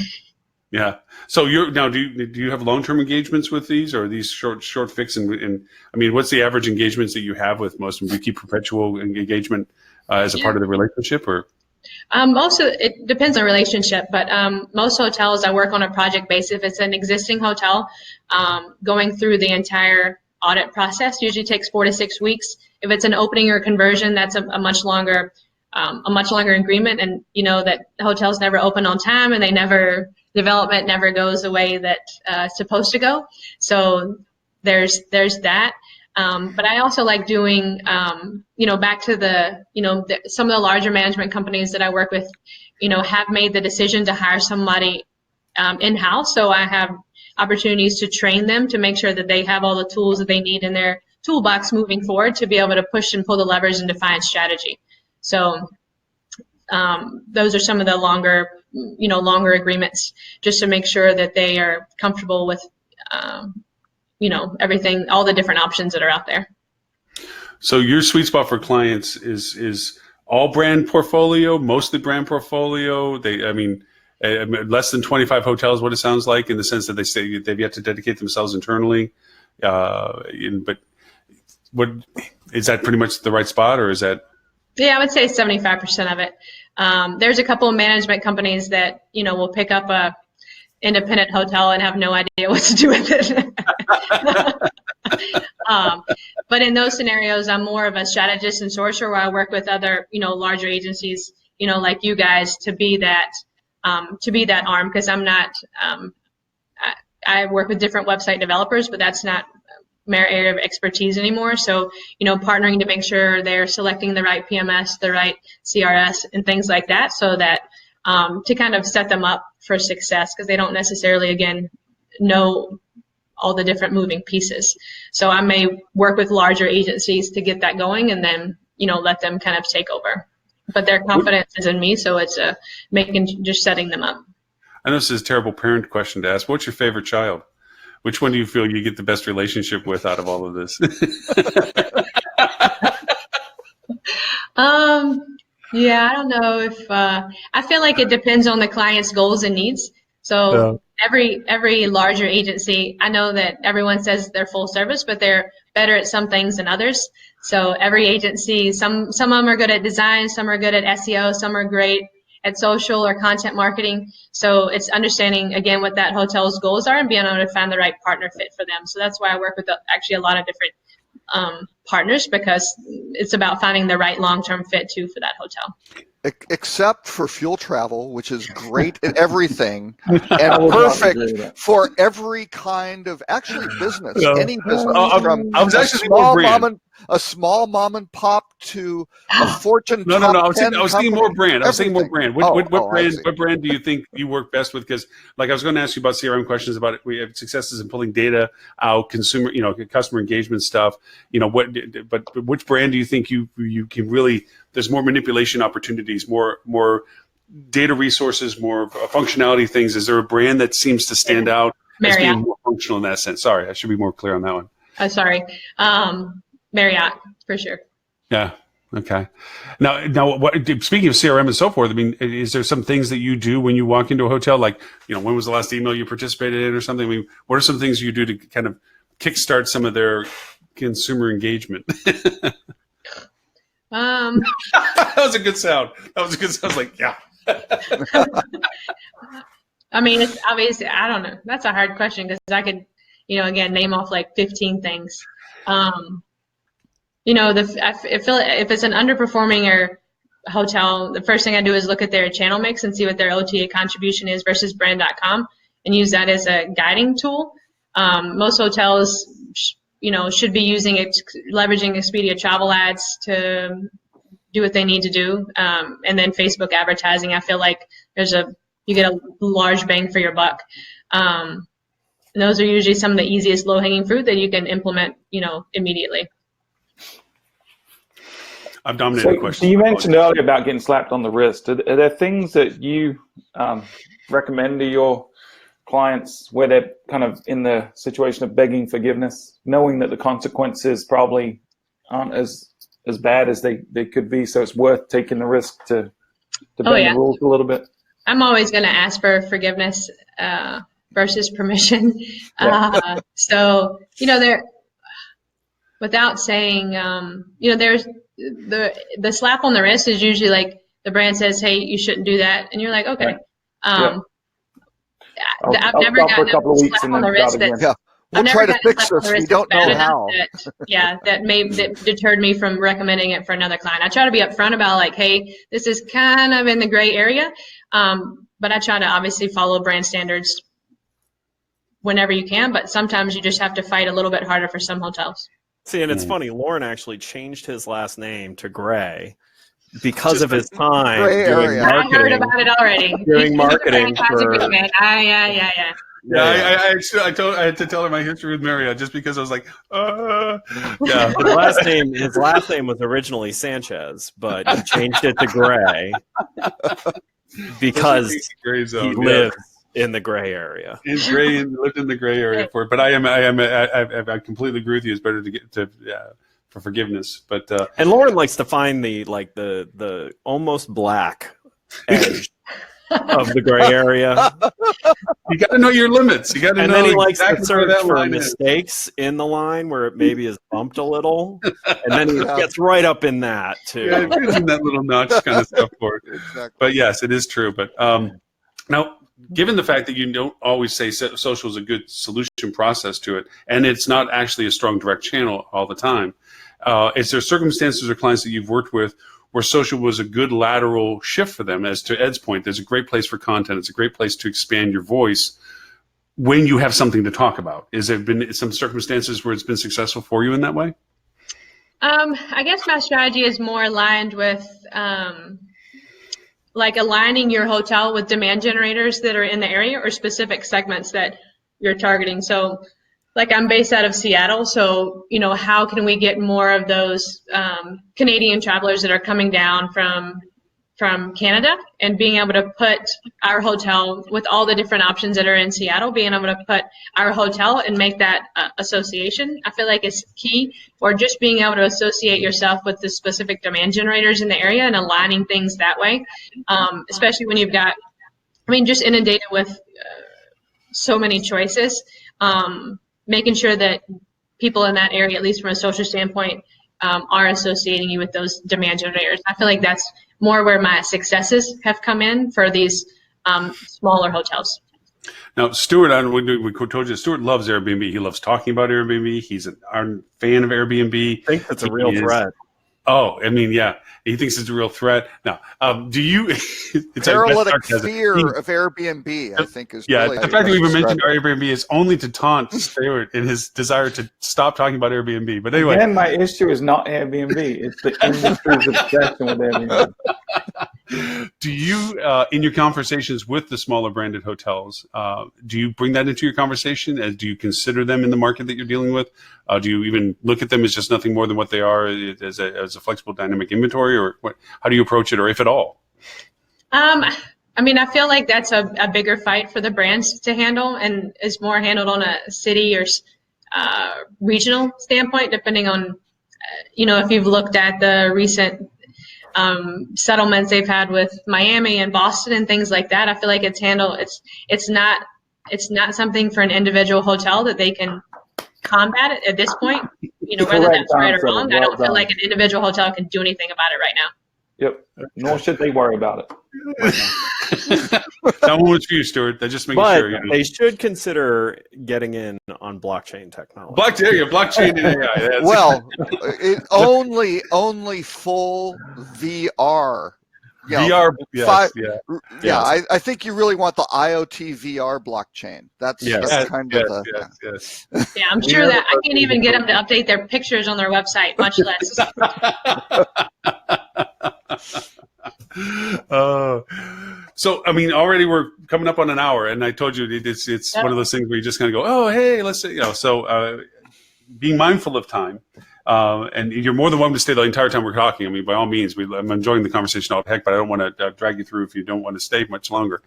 Yeah. So do you have long-term engagements with these, or are these short fix? And I mean, what's the average engagements that you have with most of them? Do you keep perpetual engagement as a part of the relationship, or? It depends on relationship, but most hotels I work on a project basis. If it's an existing hotel, going through the entire audit process usually takes 4 to 6 weeks. If it's an opening or conversion, that's a much longer agreement, and that hotels never open on time, and development never goes the way that it's supposed to go. So there's that. But I also like doing, back to some of the larger management companies that I work with, have made the decision to hire somebody in-house. So I have opportunities to train them to make sure that they have all the tools that they need in their toolbox moving forward to be able to push and pull the levers and define strategy. So those are some of the longer agreements, just to make sure that they are comfortable with, everything, all the different options that are out there. So your sweet spot for clients is all brand portfolio, mostly brand portfolio. Less than 25 hotels, what it sounds like, in the sense that they say they've yet to dedicate themselves internally. But what is that pretty much the right spot, or is that? Yeah, I would say 75% of it. There's a couple of management companies that, will pick up a independent hotel and have no idea what to do with it. But in those scenarios, I'm more of a strategist and sourcer, where I work with other, larger agencies, like you guys, to be that arm, because I'm not, I work with different website developers, but that's not my area of expertise anymore. So, partnering to make sure they're selecting the right PMS, the right CRS, and things like that, so that to kind of set them up for success, because they don't necessarily, again, know all the different moving pieces. So I may work with larger agencies to get that going, and then, let them kind of take over. But their confidence is in me, so it's just setting them up. I know this is a terrible parent question to ask. What's your favorite child? Which one do you feel you get the best relationship with out of all of this? Yeah, I don't know if I feel like it depends on the client's goals and needs. So every larger agency, I know that everyone says they're full service, but they're better at some things than others. So every agency, some of them are good at design, some are good at SEO, some are great at social or content marketing. So it's understanding, again, what that hotel's goals are and being able to find the right partner fit for them. So that's why I work with actually a lot of different partners, because it's about finding the right long-term fit too for that hotel. Except for fuel travel, which is great at everything and perfect for every kind of business, any business, from I was actually more brand. A small mom and pop to a Fortune. No. I was thinking more brand. What brand do you think you work best with? Because, like, I was going to ask you about CRM questions about it. We have successes in pulling data out, customer engagement stuff. But which brand do you think you can really? There's more manipulation opportunities, more data resources, more functionality things. Is there a brand that seems to stand out as being more functional in that sense? Sorry, I should be more clear on that one. Sorry. Marriott, for sure. Yeah. Okay. Now, speaking of CRM and so forth, I mean, is there some things that you do when you walk into a hotel? Like, when was the last email you participated in or something? I mean, what are some things you do to kind of kickstart some of their consumer engagement? That was a good sound. I was like, yeah. I mean, it's obviously, I don't know. That's a hard question, because I could, again, name off like 15 things. I feel if it's an underperforming or hotel, the first thing I do is look at their channel mix and see what their OTA contribution is versus brand.com, and use that as a guiding tool. Most hotels, should be leveraging Expedia travel ads to do what they need to do. And then Facebook advertising, I feel like you get a large bang for your buck. And those are usually some of the easiest low-hanging fruit that you can implement, immediately. I've dominated the question. So you mentioned earlier about getting slapped on the wrist. Are there things that you recommend to your clients where they're kind of in the situation of begging forgiveness, knowing that the consequences probably aren't as bad as they could be, so it's worth taking the risk to bend the rules a little bit? I'm always going to ask for forgiveness versus permission. Yeah. So, there, without saying, there's the slap on the wrist is usually like the brand says, hey, you shouldn't do that. And you're like, okay. Right. I've never gotten a slap on the wrist that we'll try to fix this. We don't know how. That deterred me from recommending it for another client. I try to be upfront about like, hey, this is kind of in the gray area, but I try to obviously follow brand standards whenever you can. But sometimes you just have to fight a little bit harder for some hotels. See, and it's funny. Lauren actually changed his last name to Gray because of his time doing marketing. I heard about it already. Doing marketing for. Yeah. I had to tell her my history with Marriott just because I was like, yeah. His last name was originally Sanchez, but he changed it to Gray because he lived in the gray area. Lived in the gray area for it. But I completely agree with you. It's better to get to for forgiveness. But and Lauren likes to find the almost black edge of the gray area. You got to know your limits. You got to know. And then he likes exactly to search for mistakes in the line where it maybe is bumped a little, and then he gets right up in that too. Yeah, in that little notch kind of stuff for it. Exactly. But yes, it is true. But now, given the fact that you don't always say social is a good solution process to it, and it's not actually a strong direct channel all the time, is there circumstances or clients that you've worked with where social was a good lateral shift for them? As to Ed's point, there's a great place for content. It's a great place to expand your voice when you have something to talk about. Has there been some circumstances where it's been successful for you in that way? I guess my strategy is more aligned with like aligning your hotel with demand generators that are in the area or specific segments that you're targeting. So like I'm based out of Seattle, so how can we get more of those Canadian travelers that are coming down from Canada, and being able to put our hotel with all the different options that are in Seattle, being able to put our hotel and make that association, I feel like is key. Or just being able to associate yourself with the specific demand generators in the area and aligning things that way, especially when you've got, just inundated with so many choices, making sure that people in that area, at least from a social standpoint, are associating you with those demand generators. I feel like that's more where my successes have come in for these smaller hotels. Now, Stuart, we told you, Stuart loves Airbnb. He loves talking about Airbnb. He's a fan of Airbnb. I think it's a real threat. Oh, yeah. He thinks it's a real threat. Now, do you? It's paralytic fear of Airbnb, I think, is really the fact that we even mentioned Airbnb is only to taunt Stuart in his desire to stop talking about Airbnb. But anyway, again, my issue is not Airbnb; it's the industry's obsession with Airbnb. Do you, in your conversations with the smaller branded hotels, do you bring that into your conversation? Do you consider them in the market that you're dealing with? Do you even look at them as just nothing more than what they are, as a flexible dynamic inventory, or how do you approach it, or if at all? I feel like that's a bigger fight for the brands to handle, and is more handled on a city or regional standpoint, depending on, if you've looked at the recent settlements they've had with Miami and Boston and things like that. I feel like it's handled. It's not something for an individual hotel that they can combat it at this point. Whether that's right or wrong, I don't feel like an individual hotel can do anything about it right now. Yep. Nor should they worry about it. That one was for you, Stuart. That just making sure. They should consider getting in on blockchain technology. Blockchain and AI. Well, only full VR. VR. I think you really want the IoT VR blockchain. That's kind of the. Yes. Yeah, I'm sure that I can't even get them to update their pictures on their website, much less. So already we're coming up on an hour, and I told you it's one of those things where you just kind of go, oh, hey, let's say, so being mindful of time, and you're more than welcome to stay the entire time we're talking. By all means, I'm enjoying the conversation all heck, but I don't want to drag you through if you don't want to stay much longer.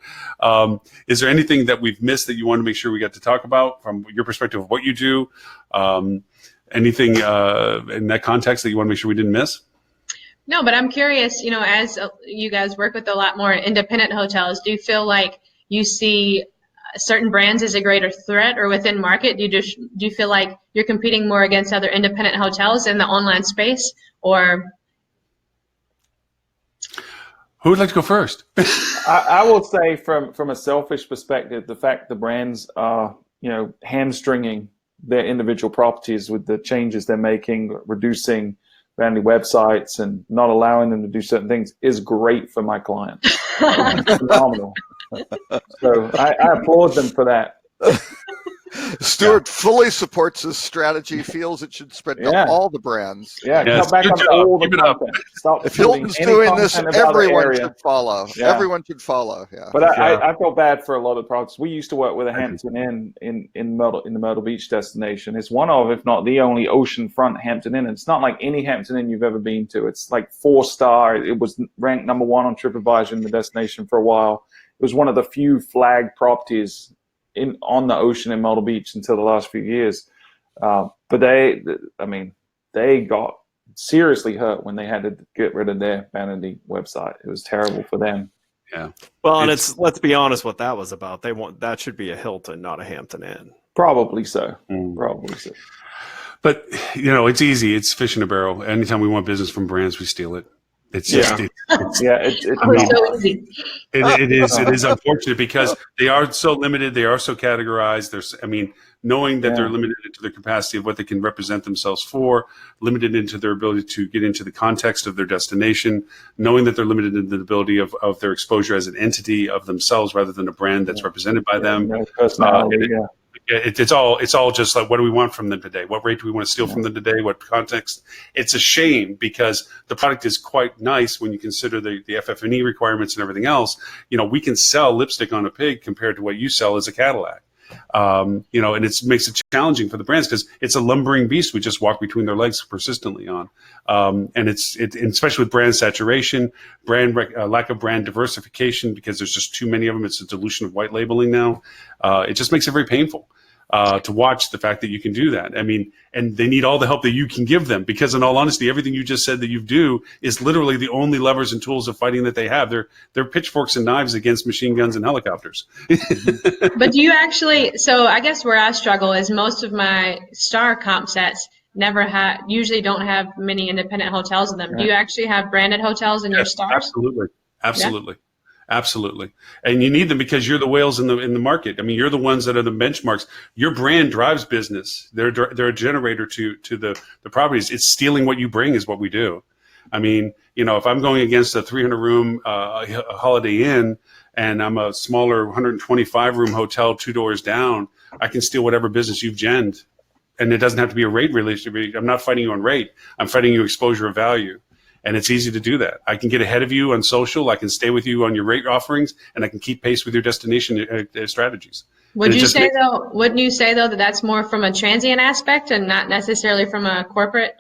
Is there anything that we've missed that you want to make sure we get to talk about from your perspective of what you do? Anything in that context that you want to make sure we didn't miss? No, but I'm curious, as you guys work with a lot more independent hotels, do you feel like you see certain brands as a greater threat, or within market? Do you feel like you're competing more against other independent hotels in the online space, or? Who would like to go first? I will say from a selfish perspective, the fact the brands are, hamstringing their individual properties with the changes they're making, reducing vanity websites and not allowing them to do certain things is great for my clients. Phenomenal. So I applaud them for that. Stuart fully supports this strategy, feels it should spread to all the brands. Cut back on all the content. Stop if Hilton's doing this, everyone should follow. Everyone should follow. Yeah. But I felt bad for a lot of products. We used to work with a Hampton Inn in the Myrtle Beach destination. It's one of, if not the only, oceanfront Hampton Inn. It's not like any Hampton Inn you've ever been to. It's like 4-star. It was ranked number 1 on TripAdvisor in the destination for a while. It was one of the few flag properties on the ocean in Myrtle Beach until the last few years. But they got seriously hurt when they had to get rid of their vanity website. It was terrible for them. Yeah. Well, and let's be honest what that was about. That should be a Hilton, not a Hampton Inn. Probably so. Probably so. But, it's easy. It's fish in a barrel. Anytime we want business from brands, we steal it. It's just so easy. It is unfortunate because they are so limited, they are so categorized. Knowing that they're limited into their capacity of what they can represent themselves for, limited into their ability to get into the context of their destination, knowing that they're limited in the ability of their exposure as an entity of themselves rather than a brand that's represented by them. Personality, It's all just like, what do we want from them today? What rate do we want to steal from them today? What context? It's a shame because the product is quite nice when you consider the FF&E requirements and everything else. We can sell lipstick on a pig compared to what you sell as a Cadillac. And it makes it challenging for the brands because it's a lumbering beast we just walk between their legs persistently on. And especially with brand saturation, lack of brand diversification, because there's just too many of them. It's a dilution of white labeling now. It just makes it very painful to watch the fact that you can do that. I mean, and they need all the help that you can give them, because in all honesty, everything you just said that you do is literally the only levers and tools of fighting that they have. They're pitchforks and knives against machine guns and helicopters. But do you actually, so I guess where I struggle is most of my star comp sets usually don't have many independent hotels in them. Right. Do you actually have branded hotels in your stars? Absolutely. Yeah. Absolutely. And you need them because you're the whales in the market. I mean, you're the ones that are the benchmarks. Your brand drives business. They're a generator to the properties. It's stealing what you bring is what we do. I mean, if I'm going against a 300-room Holiday Inn and I'm a smaller 125-room hotel 2 doors down, I can steal whatever business you've genned. And it doesn't have to be a rate relationship. I'm not fighting you on rate. I'm fighting you exposure of value. And it's easy to do that. I can get ahead of you on social. I can stay with you on your rate offerings, and I can keep pace with your destination strategies. Wouldn't you say though that that's more from a transient aspect and not necessarily from a corporate?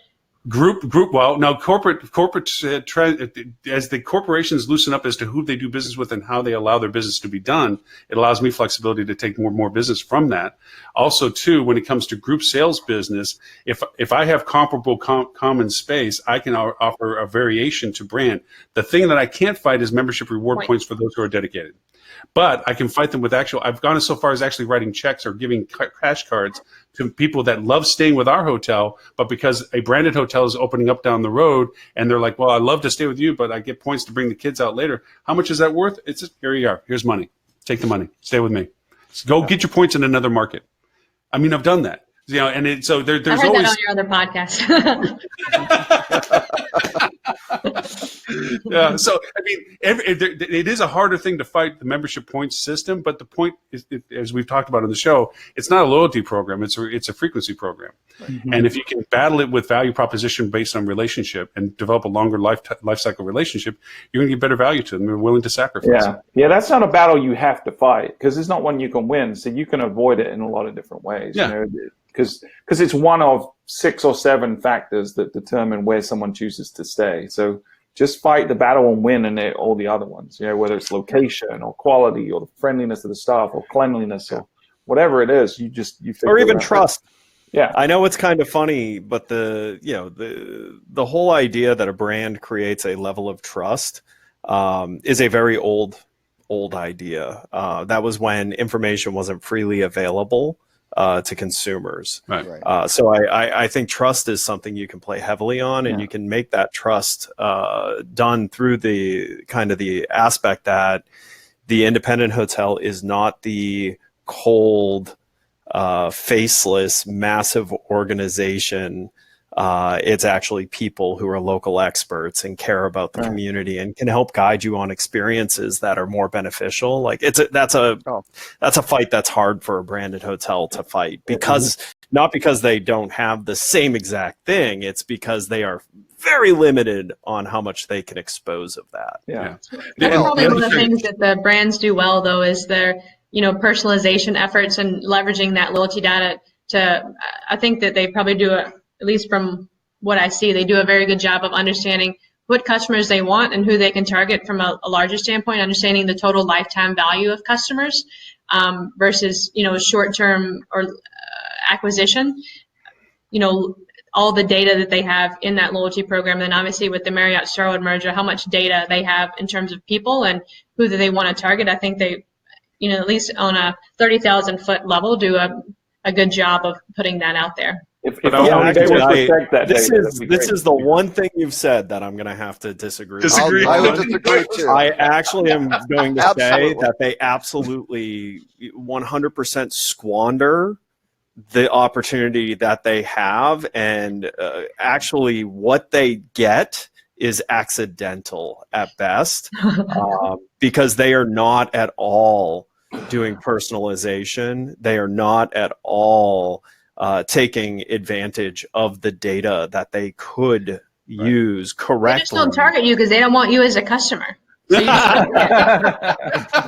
Group. Well, no, corporate. As the corporations loosen up as to who they do business with and how they allow their business to be done, it allows me flexibility to take more business from that. Also, too, when it comes to group sales business, if I have comparable common space, I can offer a variation to brand. The thing that I can't fight is membership reward points for those who are dedicated. But I can fight them with I've gone so far as actually writing checks or giving cash cards to people that love staying with our hotel, but because a branded hotel is opening up down the road and they're like, well, I love to stay with you, but I get points to bring the kids out later. How much is that worth? It's just, here you are. Here's money. Take the money. Stay with me. Go get your points in another market. I mean, I've done that. So there's I heard always that on your other podcast. Yeah, so I mean, it is a harder thing to fight the membership points system, but the point is, as we've talked about on the show, it's not a loyalty program; it's a frequency program. Mm-hmm. And if you can battle it with value proposition based on relationship and develop a longer life cycle relationship, you're going to get better value to them. They're willing to sacrifice. Yeah, that's not a battle you have to fight because it's not one you can win. So you can avoid it in a lot of different ways. Yeah. Because it's one of 6 or 7 factors that determine where someone chooses to stay. So just fight the battle and win in all the other ones, whether it's location or quality or the friendliness of the staff or cleanliness or whatever it is, you figure or even out. trust. Yeah. I know it's kind of funny, but the whole idea that a brand creates a level of trust is a very old idea. That was when information wasn't freely available to consumers. Right. So I think trust is something you can play heavily on, and you can make that trust done through the aspect that the independent hotel is not the cold, faceless, massive organization. It's actually people who are local experts and care about the community and can help guide you on experiences that are more beneficial. Like that's a fight that's hard for a branded hotel to fight because not because they don't have the same exact thing. It's because they are very limited on how much they can expose of that. Yeah. That's probably one of the things that the brands do well, though, is their personalization efforts and leveraging that loyalty data I think that they probably do at least from what I see, they do a very good job of understanding what customers they want and who they can target from a larger standpoint, understanding the total lifetime value of customers versus, short-term or acquisition. All the data that they have in that loyalty program, then obviously with the Marriott Starwood merger, how much data they have in terms of people and who they want to target. I think they, at least on a 30,000 foot level, do a good job of putting that out there. If they would protect that this data, is the one thing you've said that I'm going to have to disagree with. I would disagree too. I actually am going to say that they absolutely 100% squander the opportunity that they have, and actually what they get is accidental at best because they are not at all doing personalization. They are not at all taking advantage of the data that they could use correctly. They just don't target you because they don't want you as a customer. So you just don't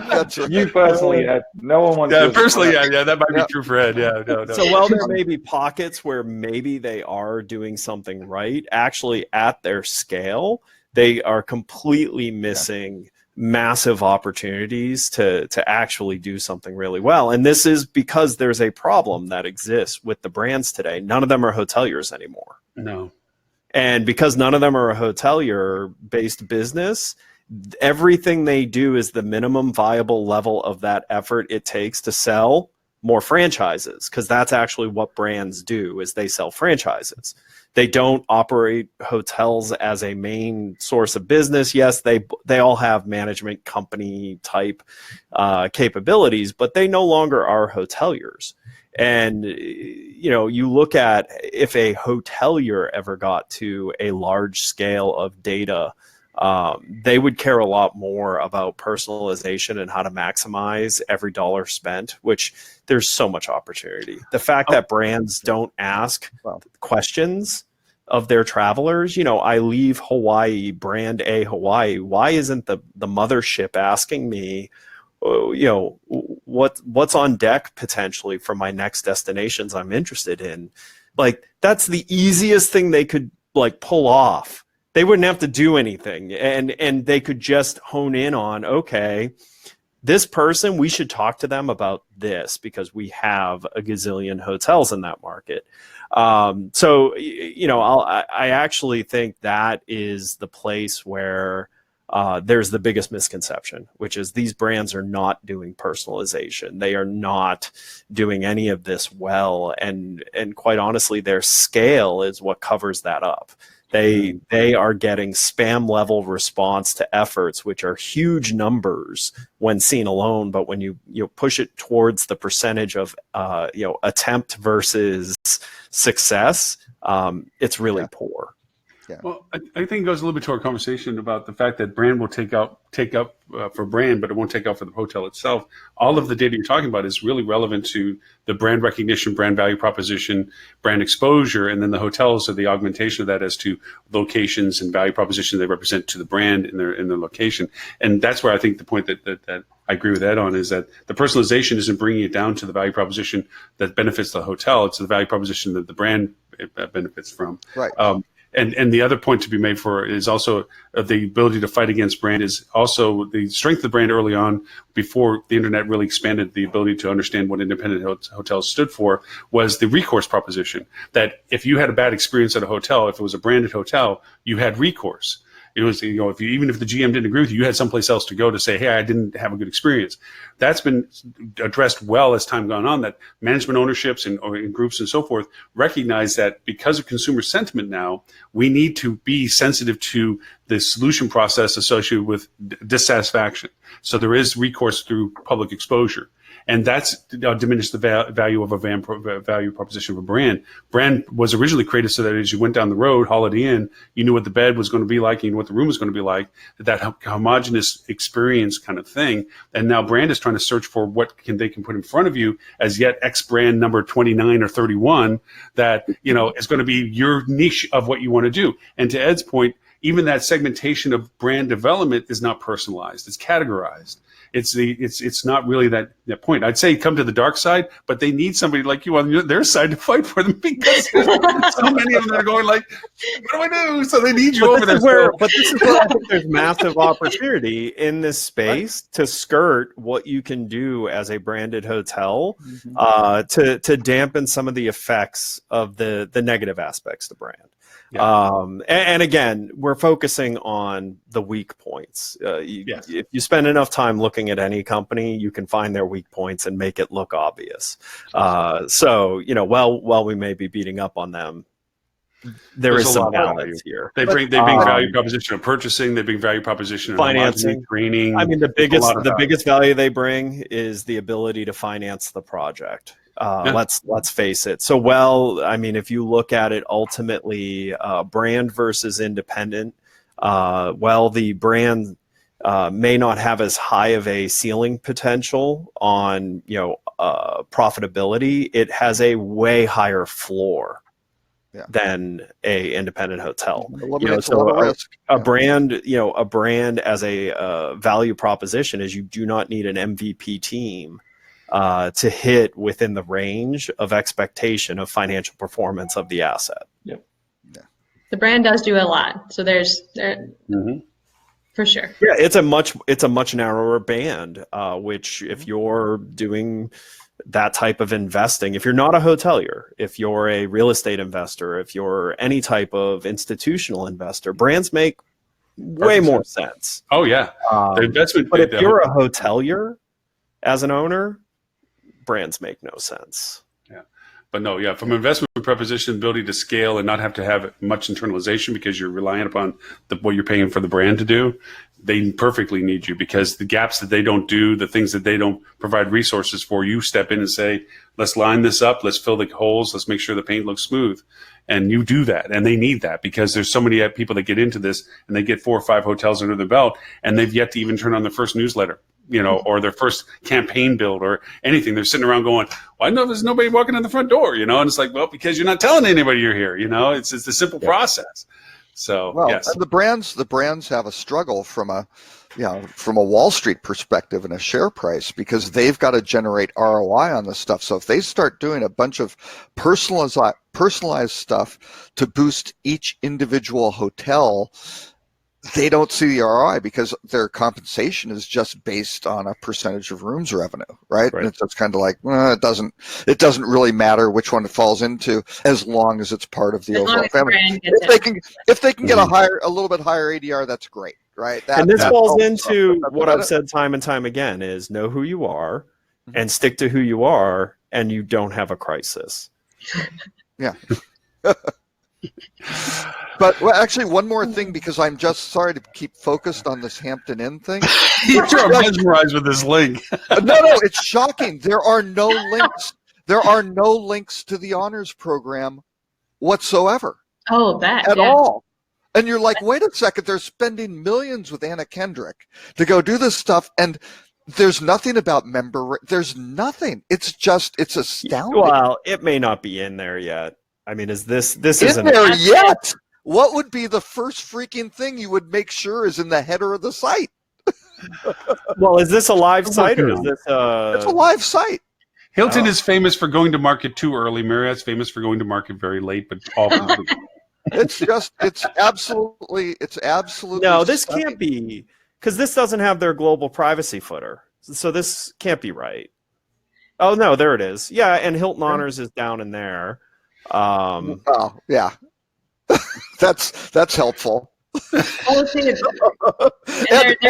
That's right. You personally, Ed. No one wants Yeah, to. personally, yeah, that might be true for Ed. Yeah, no. So while there may be pockets where maybe they are doing something right, actually at their scale, they are completely missing massive opportunities to actually do something really well. And this is because there's a problem that exists with the brands today. None of them are hoteliers anymore. No. And because none of them are a hotelier-based business, everything they do is the minimum viable level of that effort it takes to sell more franchises, because that's actually what brands do, is they sell franchises. They don't operate hotels as a main source of business. Yes, they all have management company type capabilities, but they no longer are hoteliers. And you look at if a hotelier ever got to a large scale of data, they would care a lot more about personalization and how to maximize every dollar spent, which there's so much opportunity. The fact that brands don't ask questions of their travelers, I leave Hawaii, brand A Hawaii. Why isn't the mothership asking me, what's on deck potentially for my next destinations I'm interested in? Like, that's the easiest thing they could pull off. They wouldn't have to do anything, and they could just hone in on, okay, this person, we should talk to them about this because we have a gazillion hotels in that market. So I actually think that is the place where there's the biggest misconception, which is these brands are not doing personalization. They are not doing any of this well, and quite honestly, their scale is what covers that up. They are getting spam level response to efforts, which are huge numbers when seen alone, but when you push it towards the percentage of attempt versus success, it's really poor. Yeah. Well, I think it goes a little bit to our conversation about the fact that brand will take up for brand, but it won't take out for the hotel itself. All of the data you're talking about is really relevant to the brand recognition, brand value proposition, brand exposure, and then the hotels are the augmentation of that as to locations and value proposition they represent to the brand in their location. And that's where I think the point that I agree with Ed on is that the personalization isn't bringing it down to the value proposition that benefits the hotel. It's the value proposition that the brand benefits from. Right. And the other point to be made for is also the ability to fight against brand is also the strength of the brand early on, before the internet really expanded the ability to understand what independent hotels stood for, was the recourse proposition. That if you had a bad experience at a hotel, if it was a branded hotel, you had recourse. It was, even if the GM didn't agree with you, you had someplace else to go to say, hey, I didn't have a good experience. That's been addressed well as time gone on, that management ownerships and groups and so forth recognize that because of consumer sentiment now, we need to be sensitive to the solution process associated with dissatisfaction. So there is recourse through public exposure. And that's diminished the value of a value proposition of a brand. Brand was originally created so that as you went down the road, Holiday Inn, you knew what the bed was going to be like, you knew what the room was going to be like, that homogenous experience kind of thing. And now brand is trying to search for what they can put in front of you as yet X brand number 29 or 31 that, is going to be your niche of what you want to do. And to Ed's point, even that segmentation of brand development is not personalized. It's categorized. It's not really that point. I'd say come to the dark side, but they need somebody like you on their side to fight for them, because there's so many of them that are going like, what do I do? So they need you over there. But this is where I think there's massive opportunity in this space to skirt what you can do as a branded hotel to dampen some of the effects of the negative aspects of the brand. Yeah. And again, we're focusing on the weak points. If you spend enough time looking at any company, you can find their weak points and make it look obvious. So, while we may be beating up on them, there's is some balance here. They bring value proposition of purchasing. They bring value proposition of financing, training. I mean, the biggest value they bring is the ability to finance the project. Let's face it. So, if you look at it ultimately, brand versus independent, the brand may not have as high of a ceiling potential on profitability. It has a way higher floor than a independent hotel. Eliminates a lot of risk. A brand as a value proposition is you do not need an MVP team to hit within the range of expectation of financial performance of the asset. Yep. Yeah. The brand does do a lot, so there's for sure. Yeah, it's a much narrower band. Which if you're doing that type of investing, if you're not a hotelier, if you're a real estate investor, if you're any type of institutional investor, brands make way more sense. Oh yeah, the investment. But if you're a hotelier as an owner, brands make no sense. Yeah, but no, yeah, from an investment proposition, ability to scale and not have to have much internalization because you're reliant upon what you're paying for the brand to do. They perfectly need you because the gaps that they don't do, the things that they don't provide resources for, you step in and say, let's line this up, let's fill the holes, let's make sure the paint looks smooth. And you do that. And they need that because there's so many people that get into this and they get 4 or 5 hotels under their belt and they've yet to even turn on their first newsletter, or their first campaign build or anything. They're sitting around going, well, I know there's nobody walking in the front door, and it's like, well, because you're not telling anybody you're here, it's a simple process. So, yes. And the brands have a struggle from a Wall Street perspective and a share price because they've got to generate ROI on this stuff. So if they start doing a bunch of personalized stuff to boost each individual hotel, they don't see the ROI because their compensation is just based on a percentage of rooms revenue, right? And it's kind of like, it doesn't really matter which one it falls into as long as it's part of the overall family. If they can get a little bit higher ADR, that's great, right? And this falls into what I've said time and time again is know who you are and stick to who you are, and you don't have a crisis. Yeah. But actually, one more thing, because I'm just sorry to keep focused on this Hampton Inn thing. You're mesmerized with this link. No, it's shocking. There are no links. There are no links to the honors program whatsoever. Oh, at all. And you're like, wait a second. They're spending millions with Anna Kendrick to go do this stuff, and there's nothing about there's nothing. It's astounding. Well, it may not be in there yet. I mean, this isn't there yet? What would be the first freaking thing you would make sure is in the header of the site? Well, is this a live site or is this It's a live site. Hilton is famous for going to market too early. Marriott's famous for going to market very late, but all. It's absolutely. No, this can't be, because this doesn't have their global privacy footer. So this can't be right. Oh no, there it is. Yeah, and Hilton Honors is down in there. Oh yeah, that's helpful. Well, see, their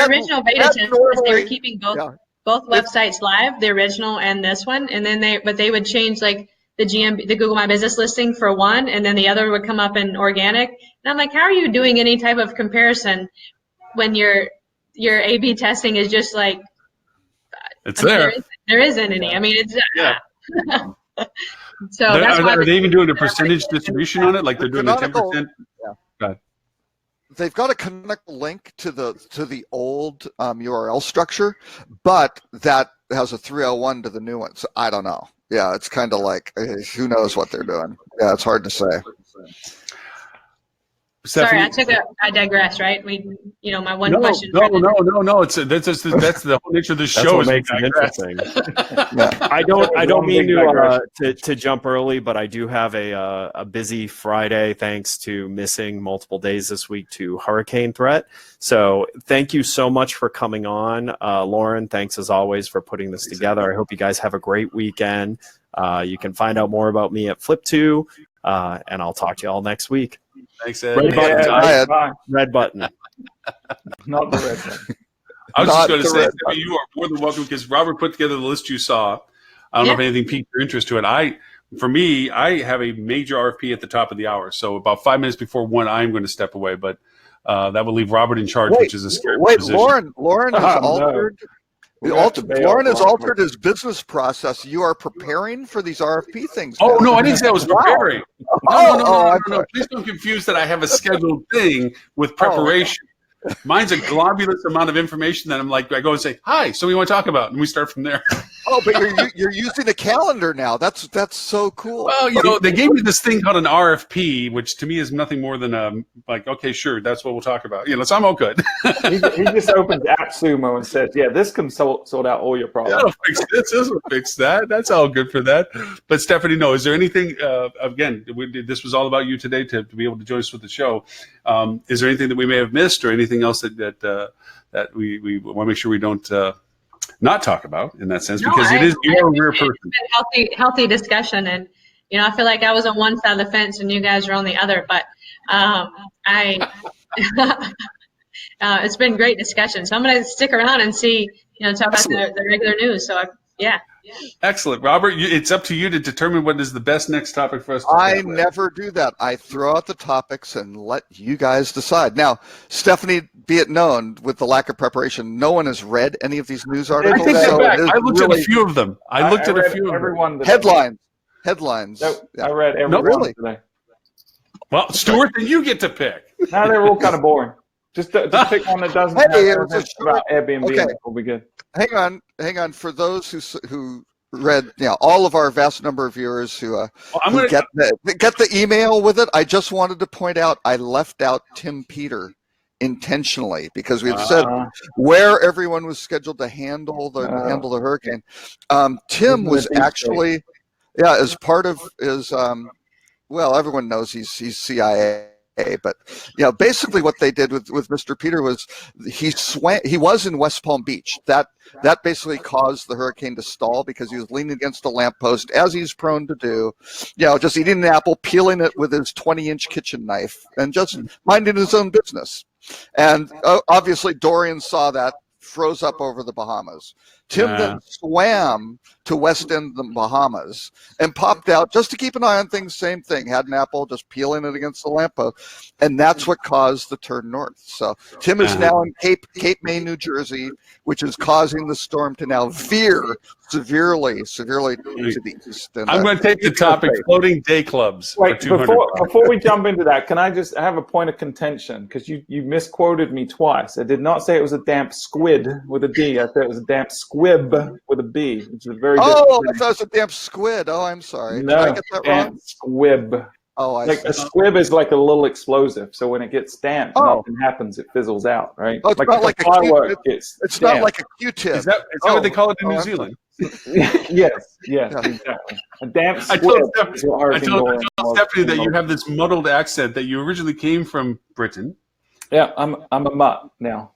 original beta test was they were keeping both websites live, the original and this one, and then they would change like the Google My Business listing for one, and then the other would come up in organic. And I'm like, how are you doing any type of comparison when your A/B testing is just like there isn't any. I mean, it's So are they even doing a percentage distribution on it? Like they're doing a 10%? Yeah. They've got a canonical link to the old URL structure, but that has a 301 to the new one. So I don't know. Yeah, it's kind of like who knows what they're doing. Yeah, it's hard to say. Sorry, I digress. Right? My one question. No. That's the whole nature of the show. That's what makes it interesting. I don't mean to jump early, but I do have a busy Friday thanks to missing multiple days this week to hurricane threat. So thank you so much for coming on, Lauren. Thanks as always for putting this together. I hope you guys have a great weekend. You can find out more about me at Flip2, and I'll talk to you all next week. Thanks, Ed. Red button. Ed. Red button. Not the red button. I was just going to say, you are more than welcome because Robert put together the list you saw. I don't know if anything piqued your interest to it. For me, I have a major RFP at the top of the hour. So about 5 minutes before 1, I'm going to step away. But that will leave Robert in charge, which is a scary position. Lauren has altered. Lauren has altered his business process. You are preparing for these RFP things. Oh, no, I didn't say I was preparing. No. Please don't confuse that I have a scheduled thing with preparation. Mine's a globulous amount of information that I'm like, I go and say, hi, so we want to talk about, and we start from there. Oh, but you're using a calendar now. That's so cool. Well, they gave me this thing called an RFP, which to me is nothing more than like, okay, sure, that's what we'll talk about. So I'm all good. He just opens AppSumo and says, yeah, this can sort out all your problems. That'll fix this will fix that. That's all good for that. But Stephanie, no, is there anything, again, this was all about you today to be able to join us with the show. Is there anything that we may have missed or anything else that we want to make sure we don't not talk about in that sense? Because you're a rare person. It's been healthy discussion. And, I feel like I was on one side of the fence and you guys were on the other. But it's been great discussion. So I'm going to stick around and see, talk about the regular news. So, yeah. Excellent. Robert, it's up to you to determine what is the best next topic for us to I never do that. I throw out the topics and let you guys decide. Now, Stephanie, be it known, with the lack of preparation, no one has read any of these news articles. I take that back. I looked at a few of them. I looked at a few of them. Headlines. No, Yeah. I read every one today. Well, Stuart, then you get to pick. No, they were all kind of boring. Just pick one that doesn't have about Airbnb. Okay. We'll be good. Hang on. For those who read, all of our vast number of viewers who get the email with it, I just wanted to point out I left out Tim Peter intentionally because we had said where everyone was scheduled to handle the hurricane. Tim was actually, as part of his, everyone knows he's CIA. But basically what they did with Mr. Peter was he was in West Palm Beach. That basically caused the hurricane to stall because he was leaning against a lamppost, as he's prone to do, just eating an apple, peeling it with his 20-inch kitchen knife, and just minding his own business. And obviously Dorian saw that, froze up over the Bahamas. Tim then swam to West End of the Bahamas and popped out just to keep an eye on things. Same thing, had an apple, just peeling it against the lamppost, and that's what caused the turn north. So Tim is now in Cape May, New Jersey, which is causing the storm to now veer severely to the east. And, I'm going to take the topic: floating day clubs. Wait, before we jump into that, can I have a point of contention? Because you misquoted me twice. I did not say it was a damp squid with a D. I said it was a damp squib with a B, which is a very different thing. I thought it was a damp squid. Oh, I'm sorry. No, did I get that wrong? Squib. Oh, I see. A squib is like a little explosive, so when it gets damped, nothing happens. It fizzles out, right? Oh, it's not like a firework. It's not like a Q-tip. Is that what they call it in New Zealand? Yes, exactly. A damp squib. I told Stephanie that you have this muddled accent that you originally came from Britain. Yeah, I'm a mutt now.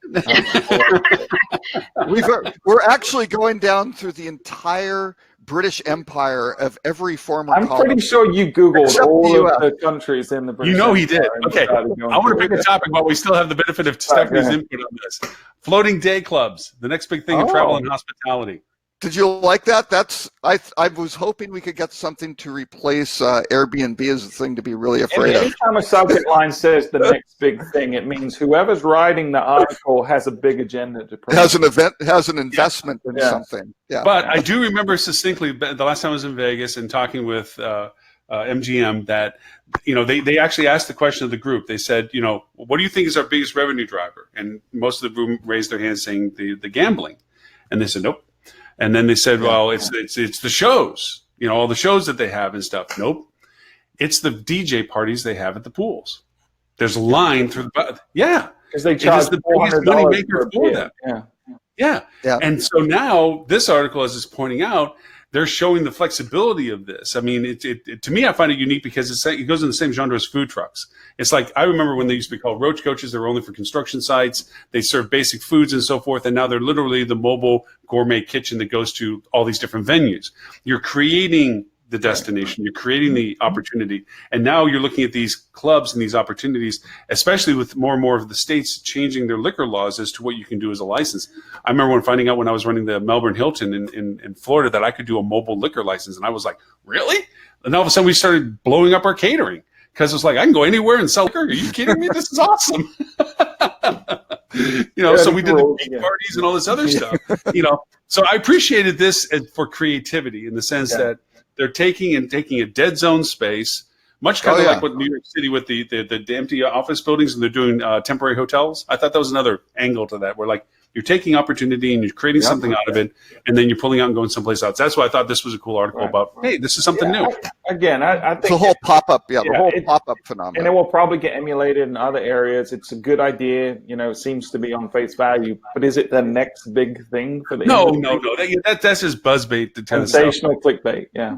We're actually going down through the entire British Empire of every former I'm colony. pretty sure you Googled all of the countries in the British Empire. He did. Okay, I want to pick a topic while we still have the benefit of Stephanie's input on this. Floating day clubs, the next big thing in travel and hospitality. Did you like that? I was hoping we could get something to replace Airbnb as a thing to be really afraid of. Anytime a subject line says the next big thing, it means whoever's writing the article has a big agenda to promote. Has an investment in something. Yeah. But I do remember succinctly the last time I was in Vegas and talking with MGM that they actually asked the question of the group. They said, what do you think is our biggest revenue driver? And most of the room raised their hands saying the gambling, and they said nope. And then they said, well, it's the shows, all the shows that they have and stuff. Nope. It's the DJ parties they have at the pools. There's a line through because they charge the biggest money maker for them. Yeah. And so now this article, as it's pointing out, they're showing the flexibility of this. I mean, to me, I find it unique because it goes in the same genre as food trucks. It's like, I remember when they used to be called roach coaches, they were only for construction sites. They serve basic foods and so forth. And now they're literally the mobile gourmet kitchen that goes to all these different venues. You're creating the destination, you're creating the opportunity. And now you're looking at these clubs and these opportunities, especially with more and more of the states changing their liquor laws as to what you can do as a license. I remember finding out when I was running the Melbourne Hilton in Florida that I could do a mobile liquor license. And I was like, really? And all of a sudden we started blowing up our catering because it's like, I can go anywhere and sell liquor. Are you kidding me? This is awesome. So we did the beach parties and all this other stuff, So I appreciated this for creativity in the sense that they're taking a dead zone space, Much kind of yeah. like what New York City with the empty office buildings, and they're doing temporary hotels. I thought that was another angle to that, where like you're taking opportunity and you're creating something out of it, and then you're pulling out and going someplace else. That's why I thought this was a cool article about, hey, this is something new. I think the whole pop-up, the whole pop-up and phenomenon. it will probably get emulated in other areas. It's a good idea, it seems to be on face value, but is it the next big thing for the industry? That's just buzzbait. Sensational clickbait, yeah.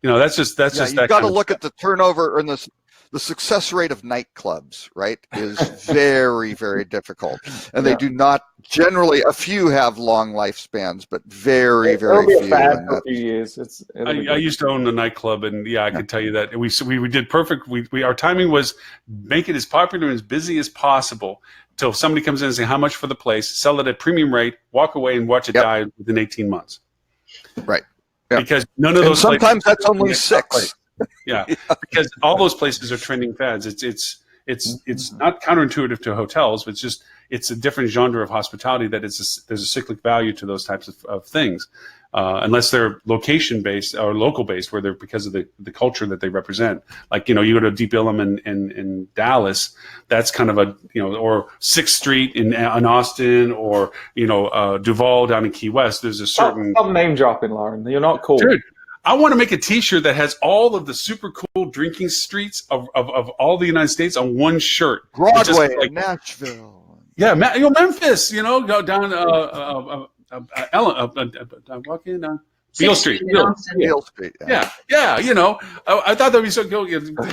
That's just you've got to look at the turnover and the success rate of nightclubs, right, is very, very difficult. And they do not generally, a few have long lifespans, but very, very few. It'll be a fad for a few years. I used to own a nightclub, and I could tell you that we did perfect. Our timing was make it as popular and as busy as possible till somebody comes in and say how much for the place, sell it at premium rate, walk away and watch it die within 18 months. Right. Yeah. Because none of those sometimes places that's only 6. Yeah, because all those places are trending fads. It's not counterintuitive to hotels, but it's a different genre of hospitality that there's a cyclic value to those types of things, unless they're location based or local based, where they're because of the culture that they represent. Like you go to Deep Ellum in Dallas, that's kind of or 6th Street in Austin, or Duval down in Key West. There's a certain Stop name dropping, Lauren. You're not cool. Dude, I want to make a T-shirt that has all of the super cool drinking streets of all the United States on one shirt. Broadway, Nashville. Yeah, Memphis. Go down walking Beale Street. Beale Street. Yeah. I thought that'd be so cool.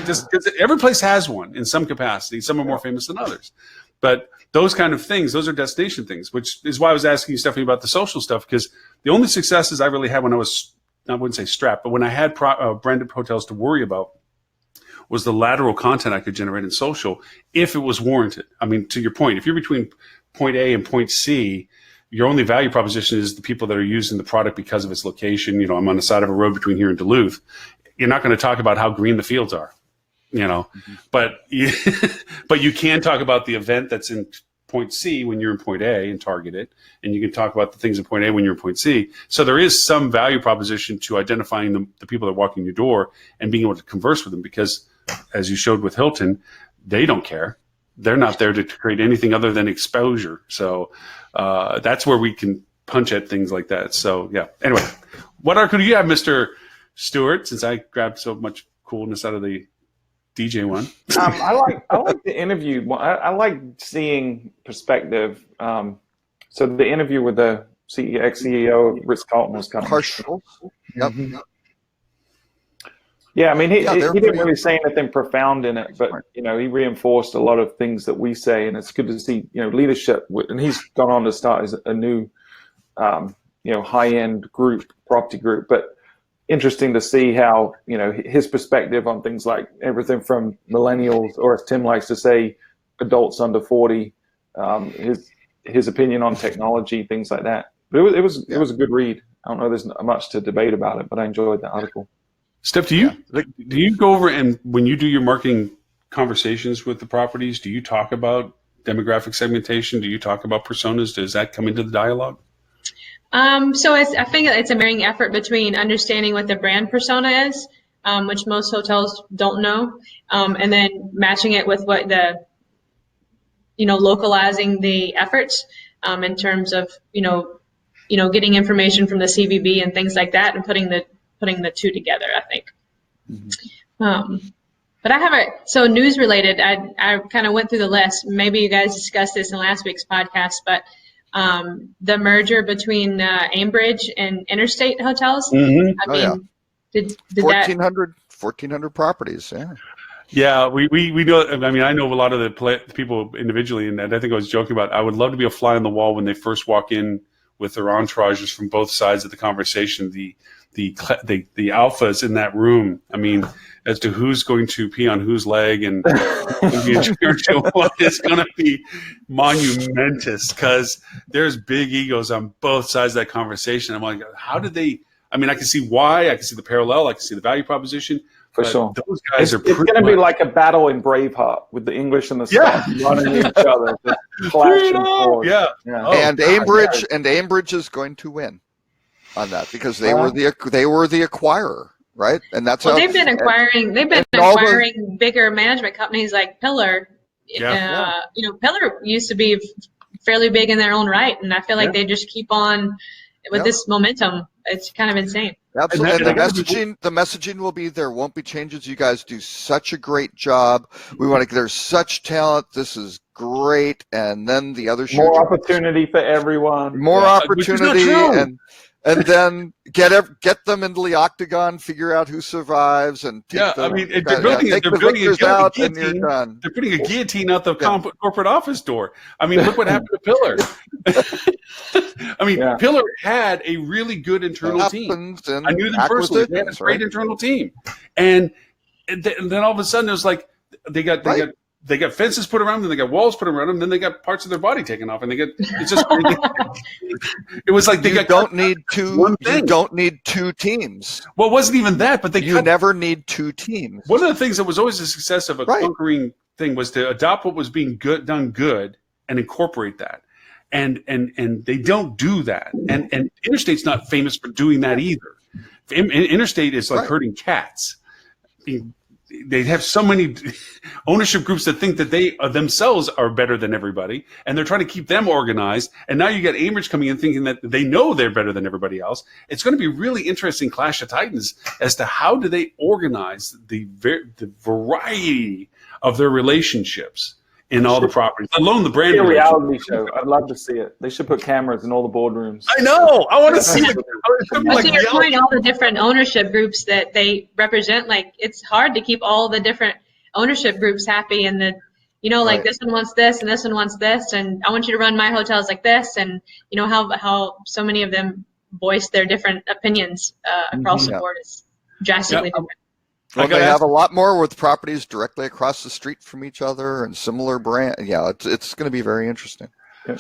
Just every place has one in some capacity. Some are more famous than others, but those kind of things, those are destination things. Which is why I was asking you, Stephanie, about the social stuff, because the only successes I really had when I wouldn't say strapped, but when I had branded hotels to worry about was the lateral content I could generate in social if it was warranted. I mean, to your point, if you're between point A and point C, your only value proposition is the people that are using the product because of its location. I'm on the side of a road between here and Duluth. You're not going to talk about how green the fields are, but you can talk about the event that's in point C when you're in point A and target it, and you can talk about the things in point A when you're in point C. So there is some value proposition to identifying the people that walk in your door and being able to converse with them, because as you showed with Hilton, they don't care. They're not there to create anything other than exposure. So that's where we can punch at things like that. So yeah. Anyway, what article do you have, Mr. Stewart, since I grabbed so much coolness out of the DJ one? I like the interview. I like seeing perspective. So the interview with the ex-CEO of Ritz-Carlton was kind of partial. Yep. Yeah, I mean, he didn't really say anything profound in it, but he reinforced a lot of things that we say, and it's good to see leadership. And he's gone on to start a new high-end property group, but interesting to see how his perspective on things like everything from millennials, or as Tim likes to say, adults under 40. His opinion on technology, things like that. But it was a good read. I don't know. There's not much to debate about it, but I enjoyed that article. Steph, do you go over, and when you do your marketing conversations with the properties, do you talk about demographic segmentation? Do you talk about personas? Does that come into the dialogue? So I think it's a marrying effort between understanding what the brand persona is, which most hotels don't know, and then matching it with what localizing the efforts in terms of getting information from the CVB and things like that, and putting the two together, I think. Mm-hmm. But I have news related. I kind of went through the list. Maybe you guys discussed this in last week's podcast, but the merger between Aimbridge and Interstate Hotels. Mm-hmm. Did 1,400 properties. Yeah. Yeah, we know. I mean, I know a lot of the people individually, and I think I was joking about. I would love to be a fly on the wall when they first walk in with their entourages from both sides of the conversation. The alphas in that room. I mean, as to who's going to pee on whose leg and it's going to be monumentous, because there's big egos on both sides of that conversation. I'm like, how did they? I mean, I can see why. I can see the parallel. I can see the value proposition. For sure. Those guys it's going to be like a battle in Braveheart with the English and the Scots running each other, clashing forward. Yeah. Oh, and Aimbridge is going to win on that, because they were the acquirer. right? And that's Well, how they've been acquiring bigger management companies like Pillar. Yeah. Pillar used to be fairly big in their own right, and I feel like they just keep on with this momentum. It's kind of insane. Absolutely. And the messaging will be there won't be changes. You guys do such a great job. We want to. There's such talent. This is great. And then the other more opportunity for everyone. More opportunity, and then get them into the octagon. Figure out who survives, and take they're building out, and you're done. They're putting a guillotine out the corporate office door. I mean, look what happened to Pillar. I mean, Pillar had a really good internal team. I knew them personally. They had a great internal team, and then all of a sudden it was like they got fences put around them, they got walls put around them, then they got parts of their body taken off, and it was like you don't need two teams. Well, it wasn't even that, but you never need two teams. One of the things that was always a success of a conquering thing was to adopt what was being done good and incorporate that. And they don't do that. And Interstate's not famous for doing that either. Interstate is like herding cats. They have so many ownership groups that think that they themselves are better than everybody, and they're trying to keep them organized. And now you got Amherst coming in thinking that they know they're better than everybody else. It's going to be really interesting clash of titans as to how do they organize the variety of their relationships in all the properties, alone the brand. A reality show. I'd love to see it. They should put cameras in all the boardrooms. I know. I want to see it. To your point, all the different ownership groups that they represent, like it's hard to keep all the different ownership groups happy, and this one wants this and this one wants this, and I want you to run my hotels like this, and how so many of them voice their different opinions across the board is drastically different. Well, they have a lot more with properties directly across the street from each other and similar brand. Yeah, it's going to be very interesting. Yeah.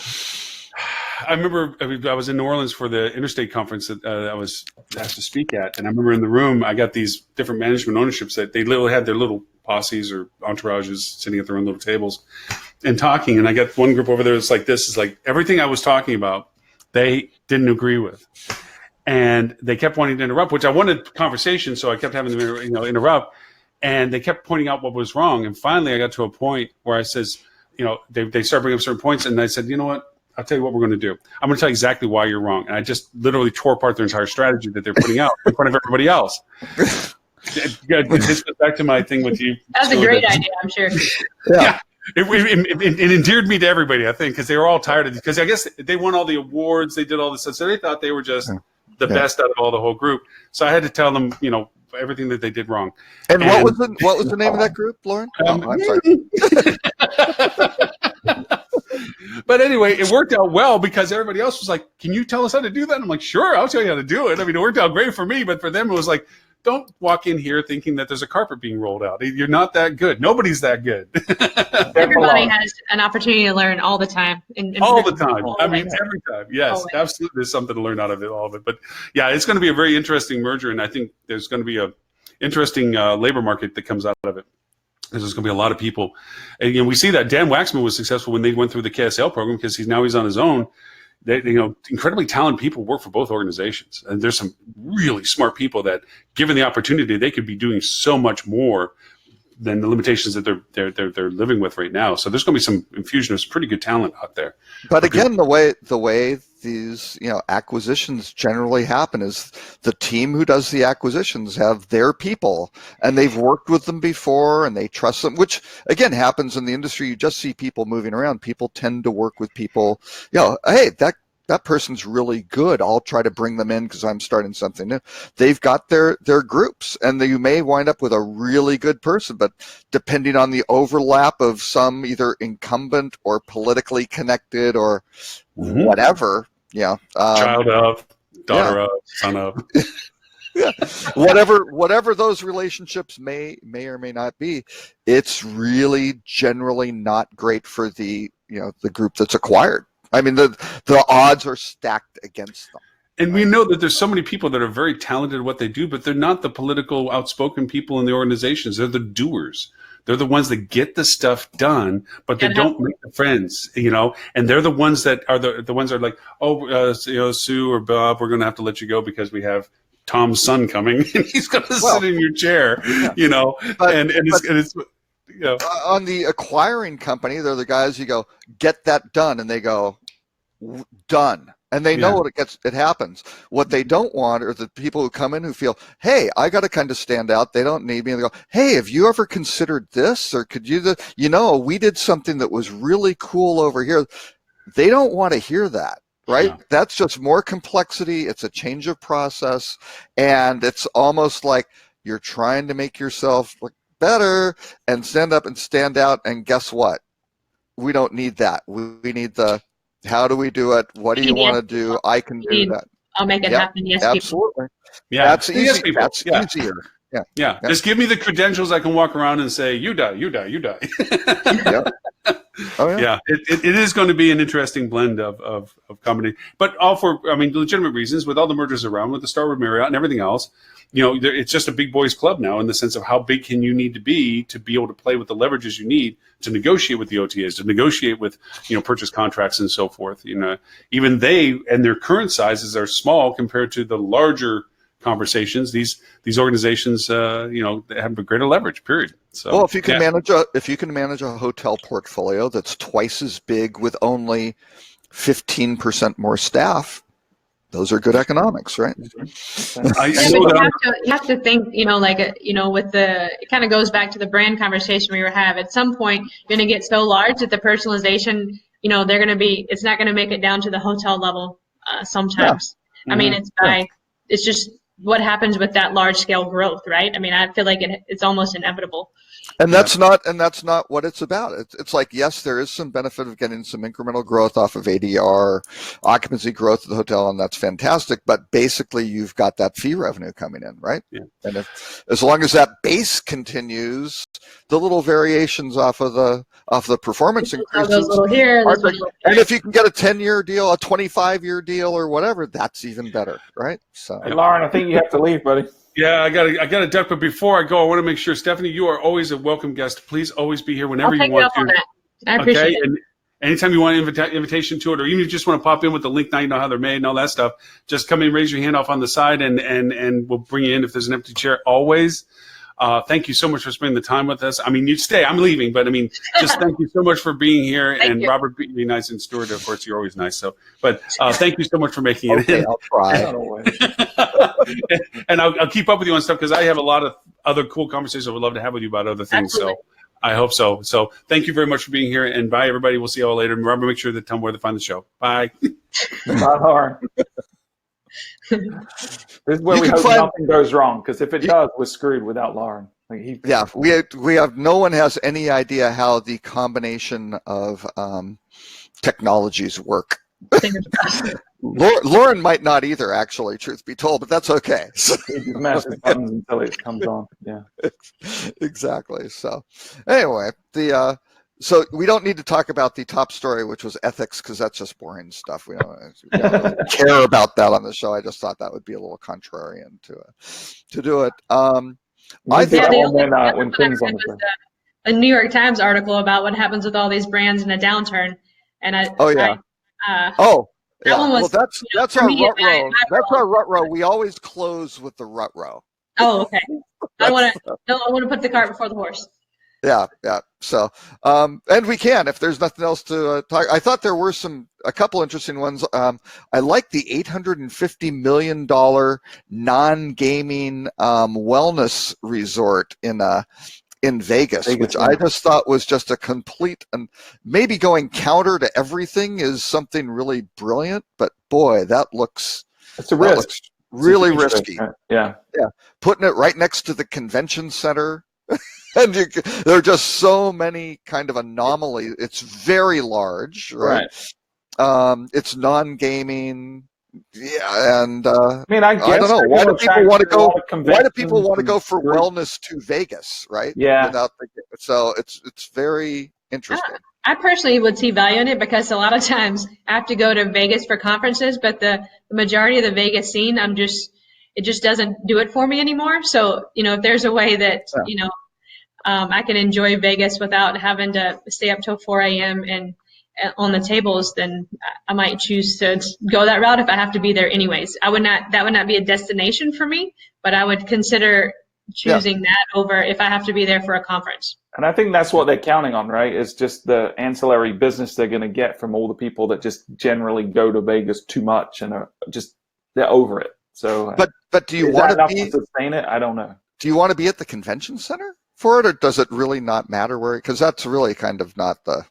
I remember I was in New Orleans for the Interstate conference that I was asked to speak at, and I remember in the room I got these different management ownerships that they literally had their little posses or entourages sitting at their own little tables and talking. And I got one group over there that's like, this is like everything I was talking about, they didn't agree with. And they kept wanting to interrupt, which I wanted conversation, so I kept having them, interrupt. And they kept pointing out what was wrong. And finally, I got to a point where I says, they started bringing up certain points, and I said, you know what? I'll tell you what we're going to do. I'm going to tell you exactly why you're wrong. And I just literally tore apart their entire strategy that they're putting out in front of everybody else. This goes back to my thing with you. That's a great idea, I'm sure. Yeah. It endeared me to everybody, I think, because they were all tired of it. Because I guess they won all the awards, they did all this stuff, so they thought they were just the best out of all the whole group. So I had to tell them, everything that they did wrong. And what was the name of that group, Lauren? I'm sorry. But anyway, it worked out well because everybody else was like, "Can you tell us how to do that?" And I'm like, "Sure, I'll tell you how to do it." I mean, it worked out great for me, but for them, it was like, don't walk in here thinking that there's a carpet being rolled out. You're not that good. Nobody's that good. Everybody has an opportunity to learn all the time. All the time. Every time. Yes, always. Absolutely. There's something to learn out of all of it. But yeah, it's going to be a very interesting merger, and I think there's going to be a interesting labor market that comes out of it. There's going to be a lot of people. And we see that Dan Waxman was successful when they went through the KSL program because he's on his own. Incredibly talented people work for both organizations, and there's some really smart people that, given the opportunity, they could be doing so much more than the limitations that they're living with right now. So there's going to be some infusion of pretty good talent out there. But again, the way these acquisitions generally happen is the team who does the acquisitions have their people, and they've worked with them before, and they trust them. Which again happens in the industry. You just see people moving around. People tend to work with people. Hey, that person's really good. I'll try to bring them in because I'm starting something new. They've got their groups, and you may wind up with a really good person, but depending on the overlap of some either incumbent or politically connected or whatever, child of, daughter of, son of. Yeah, whatever those relationships may or may not be, it's really generally not great for the the group that's acquired. I mean, the odds are stacked against them. And we know that there's so many people that are very talented at what they do, but they're not the political outspoken people in the organizations. They're the doers. They're the ones that get the stuff done, but they don't make the friends, and they're the ones that are the ones that are like, Sue or Bob, we're going to have to let you go because we have Tom's son coming, and he's going to sit in your chair, you know, But- and it's you know. On the acquiring company, they're the guys you go, get that done, and they go, done. And they know it happens. What they don't want are the people who come in who feel, hey, I got to kind of stand out. They don't need me. And they go, hey, have you ever considered this? Or could you, we did something that was really cool over here. They don't want to hear that, right? Yeah. That's just more complexity. It's a change of process. And it's almost like you're trying to make yourself look better and stand up and stand out. And guess what? We don't need that. We need the, how do we do it? What do you want to do? I can do that. I'll make it happen. Yes, absolutely. Yeah, That's yes, easy. people. That's easier. Yeah. Just give me the credentials. I can walk around and say, you die, you die, you die. Oh, yeah. Yeah, it is going to be an interesting blend of company, but all for, legitimate reasons, with all the mergers around, with the Starwood Marriott and everything else. It's just a big boys club now, in the sense of how big can you need to be able to play with the leverages you need to negotiate with the OTAs, to negotiate with, purchase contracts and so forth. Even they and their current sizes are small compared to the larger conversations. These organizations, have a greater leverage. Period. So, well, if you can manage a hotel portfolio that's twice as big with only 15% more staff, those are good economics, right? You have to think, with it kind of goes back to the brand conversation we were having. At some point, you're going to get so large that the personalization, it's not going to make it down to the hotel level sometimes. Yeah. It's just what happens with that large scale growth, right? I feel like it's almost inevitable. And that's not what it's about. It's like, yes, there is some benefit of getting some incremental growth off of ADR, occupancy growth of the hotel, and that's fantastic. But basically, you've got that fee revenue coming in, right? Yeah. And as long as that base continues, the little variations off of the performance increases. And if you can get a 10-year deal, a 25-year deal, or whatever, that's even better, right? So, hey, Lauren, I think you have to leave, buddy. Yeah, I got to duck. But before I go, I want to make sure, Stephanie, you are always a welcome guest. Please always be here whenever you want to. I appreciate it. And anytime you want an invitation to it, or even if you just want to pop in with the link, now you know how they're made and all that stuff, just come in, raise your hand off on the side, and we'll bring you in if there's an empty chair. Always. Thank you so much for spending the time with us. You stay. I'm leaving, but just thank you so much for being here. And Robert, be nice, and Stuart, of course, you're always nice. So, but thank you so much for making it in. I'll try. And I'll keep up with you on stuff, because I have a lot of other cool conversations I would love to have with you about other things. Absolutely. So I hope so. So thank you very much for being here, and bye, everybody. We'll see you all later. And Robert, make sure to tell them where to find the show. Bye. Bye, Lauren. This is where we hope nothing goes wrong, because if it does, we're screwed without Lauren. We have no one has any idea how the combination of technologies work. Lauren might not either, actually, truth be told, but that's okay. He just mashes buttons until it comes on. Yeah, exactly. So anyway, so we don't need to talk about the top story, which was ethics, because that's just boring stuff. We don't really care about that on the show. I just thought that would be a little contrarian to do it. I think when Tim's on the show. A New York Times article about what happens with all these brands in a downturn, and That one was, well, that's our rut row. That's our rut row. We always close with the rut row. Oh, okay. I want to put the cart before the horse. Yeah. So, and we can, if there's nothing else to talk. I thought there were a couple interesting ones. I like the $850 million non-gaming wellness resort in Vegas, which I just thought was just a complete, and maybe going counter to everything is something really brilliant. But boy, it's a risk. Looks really risky. Yeah. Putting it right next to the convention center. And there are just so many kind of anomalies. It's very large, right? It's non-gaming, and I don't know, why do people want to go? Why do people want to go for wellness to Vegas, right? Yeah. So it's very interesting. I personally would see value in it, because a lot of times I have to go to Vegas for conferences, but the majority of the Vegas scene, it just doesn't do it for me anymore. So if there's a way that I can enjoy Vegas without having to stay up till 4 a.m. and on the tables, then I might choose to go that route if I have to be there anyways. That would not be a destination for me, but I would consider choosing that over if I have to be there for a conference. And I think that's what they're counting on, right? It's just the ancillary business they're going to get from all the people that just generally go to Vegas too much and they're over it. So, but do you want to to sustain it? I don't know. Do you want to be at the convention center for it, or does it really not matter where? Because that's really kind of not the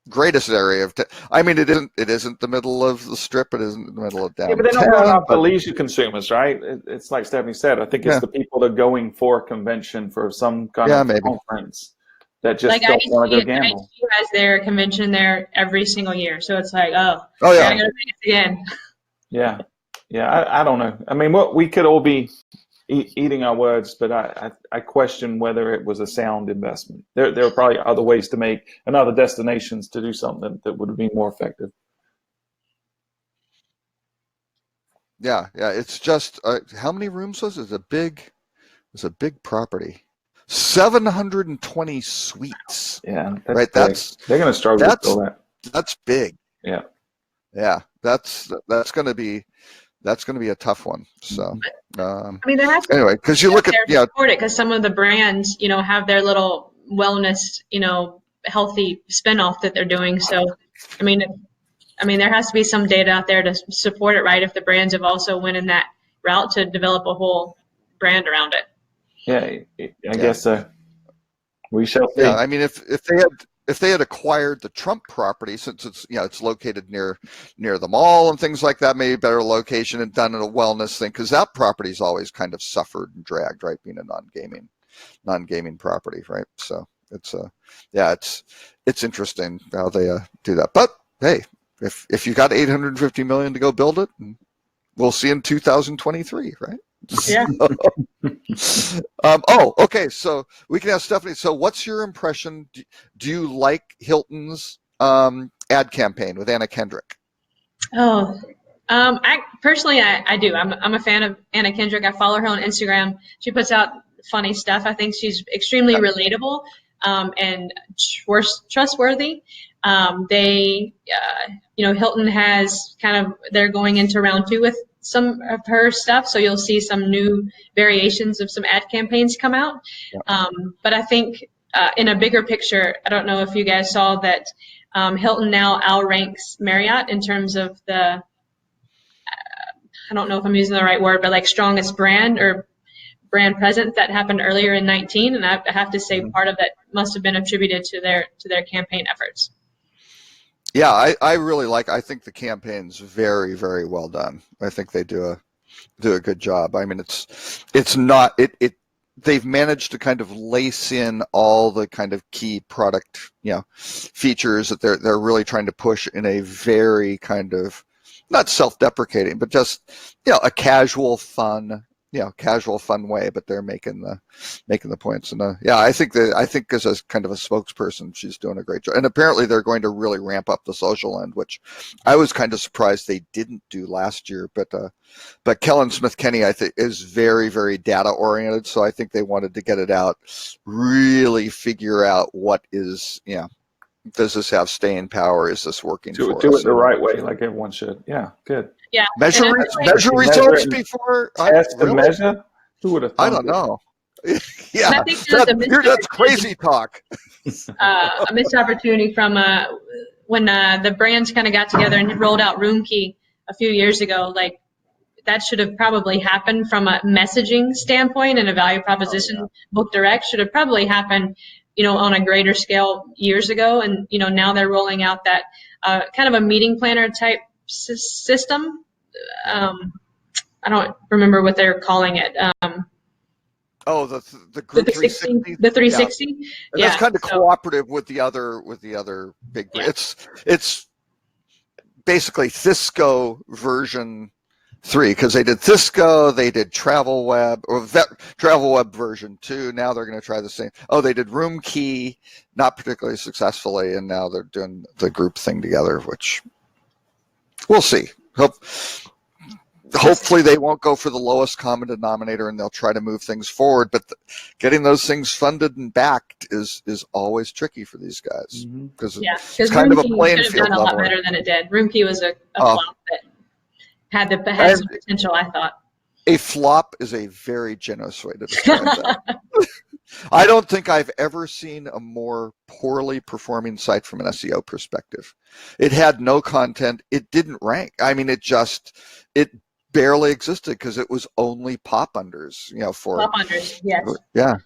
greatest area of. I mean, it isn't the middle of the strip. It isn't the middle of downtown. Yeah, but they're not going after leisure consumers, right? It's like Stephanie said. I think it's the people that are going for a convention for some kind of conference that just don't want to go gamble. IHG has their convention there every single year, so it's like, gotta go to Vegas again. Yeah, I don't know. I mean, we could all be eating our words, but I question whether it was a sound investment. There are probably other ways to make and other destinations to do something that would be more effective. Yeah. It's just how many rooms was it? It's a big property. 720 suites. Yeah, right. They're going to struggle to fill that. That's big. Yeah. That's going to be a tough one. So, I mean, there has to anyway, because you look at support it because some of the brands, have their little wellness, healthy spinoff that they're doing. So, I mean, there has to be some data out there to support it, right? If the brands have also went in that route to develop a whole brand around it. Yeah, I guess we shall see. Yeah, I mean, if they had acquired the Trump property, since it's located near the mall and things like that, maybe a better location, and done a wellness thing, because that property's always kind of suffered and dragged, right? Being a non-gaming property, right? So it's interesting how they do that. But hey, if you got $850 million to go build it, we'll see in 2023, right? Yeah. Okay. So we can ask Stephanie. So, what's your impression? Do you like Hilton's ad campaign with Anna Kendrick? I personally do. I'm a fan of Anna Kendrick. I follow her on Instagram. She puts out funny stuff. I think she's extremely relatable and trustworthy. Hilton has they're going into round 2 with some of her stuff, so you'll see some new variations of some ad campaigns come out. But I think in a bigger picture, I don't know if you guys saw that Hilton now outranks Marriott in terms of the, I don't know if I'm using the right word, but like strongest brand or brand presence that happened earlier in 19, and I have to say part of that must have been attributed to their campaign efforts. Yeah, I really I think the campaign's very, very well done. I think they do a good job. I mean, it's not they've managed to kind of lace in all the kind of key product, features that they're really trying to push in a very kind of not self-deprecating, but just a casual fun way, but they're making the points. And I think as a kind of a spokesperson, she's doing a great job. And apparently they're going to really ramp up the social end, which I was kind of surprised they didn't do last year. But Kellen Smith Kenny, I think, is very, very data oriented. So I think they wanted to get it out, really figure out what is, does this have staying power? Is this working for us? Do it the right way, like everyone should. Yeah, good. Yeah. Measure results before test and measure. Who would have thought? I don't know. Yeah, I think that's crazy talk. A missed opportunity from when the brands kind of got together and rolled out Room Key a few years ago. Like that should have probably happened from a messaging standpoint and a value proposition. Book Direct should have probably happened, on a greater scale years ago. And now they're rolling out that kind of a meeting planner type system. I don't remember what they're calling it. The group 360. The 360. And that's kind of cooperative with the other big. Yeah. It's basically Thisco version 3, because they did Thisco, they did Travel Web version 2. Now they're going to try the same. They did Room Key, not particularly successfully, and now they're doing the group thing together, which we'll see. hopefully they won't go for the lowest common denominator and they'll try to move things forward. But getting those things funded and backed is always tricky for these guys because it's kind of a playing should have field done a lot level. better than it did. Roomkey was a flop that had some potential, I thought. A flop is a very generous way to describe that. I don't think I've ever seen a more poorly performing site from an SEO perspective. It had no content. It didn't rank. I mean, it barely existed because it was only pop unders, for pop unders,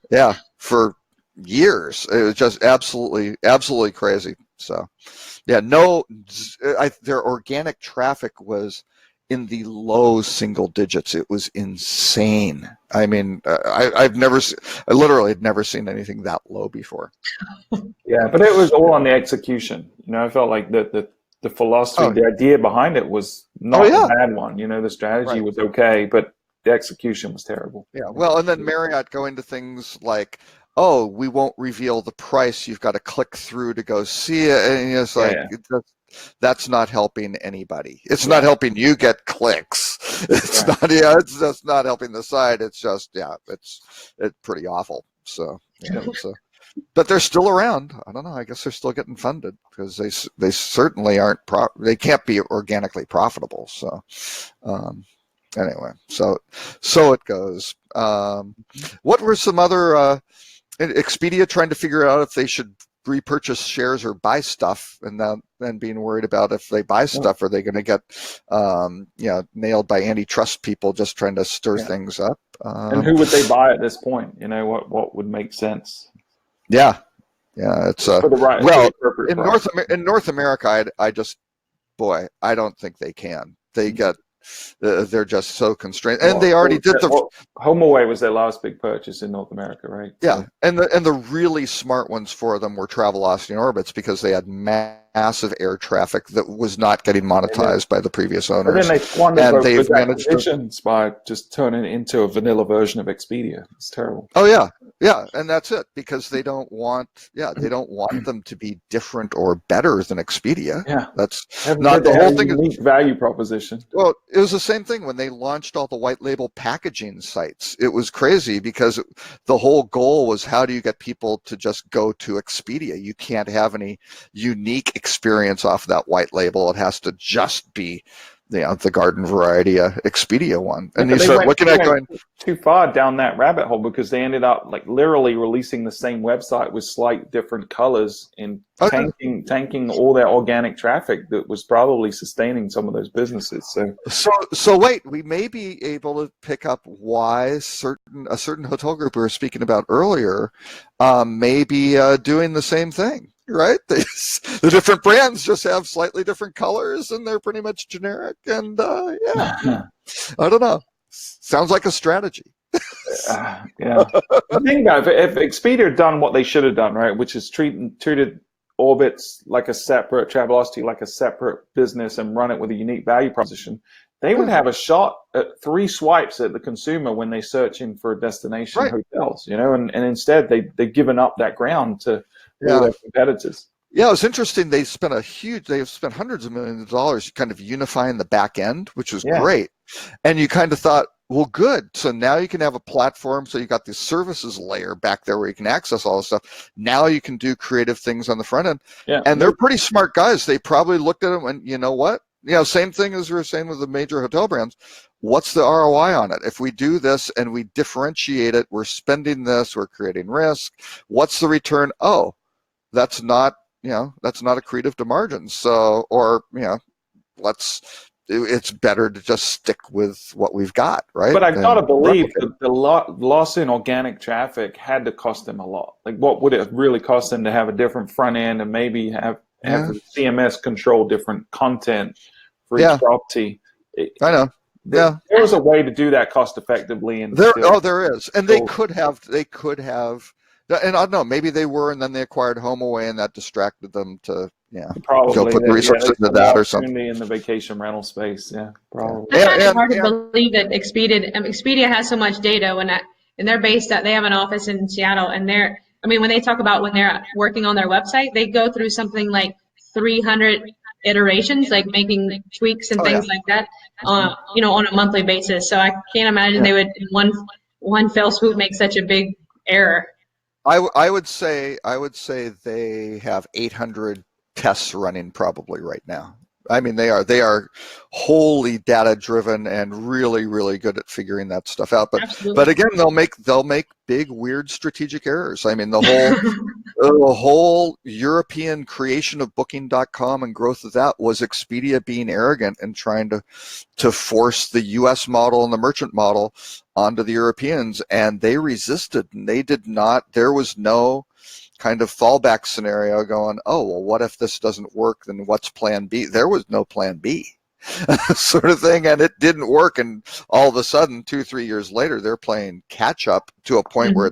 yes. For years. It was just absolutely crazy. So, their organic traffic was in the low single digits. It was insane. I mean, I literally had never seen anything that low before. Yeah, but it was all on the execution. I felt like the philosophy, the idea behind it was not a bad one. The strategy was okay, but the execution was terrible. Yeah, well, and then Marriott going to things like, oh, we won't reveal the price. You've got to click through to go see it. And it's like, that's not helping anybody. It's not helping you get clicks. It's not, it's just not helping the site. It's just, it's pretty awful. So, but they're still around. I don't know. I guess they're still getting funded because they certainly aren't, they can't be organically profitable. So, anyway, so it goes. What were some other, Expedia trying to figure out if they should repurchase shares or buy stuff, and then being worried about if they buy stuff, are they going to get nailed by antitrust people just trying to stir things up? And who would they buy at this point? What would make sense? It's for the right, well in North America. I don't think they can. They get they're just so constrained, and they already did the HomeAway was their last big purchase in North America, right? Yeah, and the really smart ones for them were Travelocity and Orbitz because they had massive air traffic that was not getting monetized by the previous owners. And then they squandered both acquisitions by just turning it into a vanilla version of Expedia. It's terrible. Oh yeah, and that's it because they don't want them to be different or better than Expedia. Yeah, that's not the whole thing. Unique value proposition. Well, it was the same thing when they launched all the white label packaging sites. It was crazy because the whole goal was how do you get people to just go to Expedia? You can't have any unique experience off of that white label. It has to just be the garden variety Expedia one. And you start looking at going too far down that rabbit hole because they ended up like literally releasing the same website with slight different colors and tanking all their organic traffic that was probably sustaining some of those businesses. So wait, we may be able to pick up why a certain hotel group we were speaking about earlier may be doing the same thing. Right, the different brands just have slightly different colors, and they're pretty much generic. And I don't know. Sounds like a strategy. The thing about if Expedia had done what they should have done, right, which is treated Orbitz like a separate, Travelocity like a separate business, and run it with a unique value proposition, they would have a shot at 3 swipes at the consumer when they're searching for destination hotels. And instead they've given up that ground to all their competitors. Yeah, it was interesting. They've spent hundreds of millions of dollars kind of unifying the back end, which was great. And you kind of thought, well, good. So now you can have a platform. So you got this services layer back there where you can access all this stuff. Now you can do creative things on the front end. Yeah. And they're pretty smart guys. They probably looked at it and went, you know what? Same thing as we were saying with the major hotel brands. What's the ROI on it? If we do this and we differentiate it, we're spending this, we're creating risk. What's the return? Oh, that's not accretive to margins. So, it's better to just stick with what we've got, right? But I've got to believe that the loss in organic traffic had to cost them a lot. Like, what would it really cost them to have a different front end and maybe have the CMS control different content for each property? I know. There was a way to do that cost effectively, and there is, and they could have. And I don't know, maybe they were, and then they acquired HomeAway, and that distracted them to, probably go put the resources into that or something. In the vacation rental space, probably. It's hard to believe that Expedia has so much data and they're based at, they have an office in Seattle, and when they talk about when they're working on their website, they go through something like 300 iterations, like making tweaks and Oh, things like that, on a monthly basis. So I can't imagine they would in one fell swoop make such a big error. I would say they have 800 tests running probably right now. I mean, they are wholly data driven and really, really good at figuring that stuff out. But again, they'll make big, weird strategic errors. I mean, the whole European creation of Booking.com and growth of that was Expedia being arrogant and trying to force the U.S. model and the merchant model onto the Europeans, and they resisted, and they did not. There was no kind of fallback scenario going, oh, well, what if this doesn't work? Then what's plan B? There was no plan B sort of thing, and it didn't work. And all of a sudden, 2-3 years later, they're playing catch up to a point where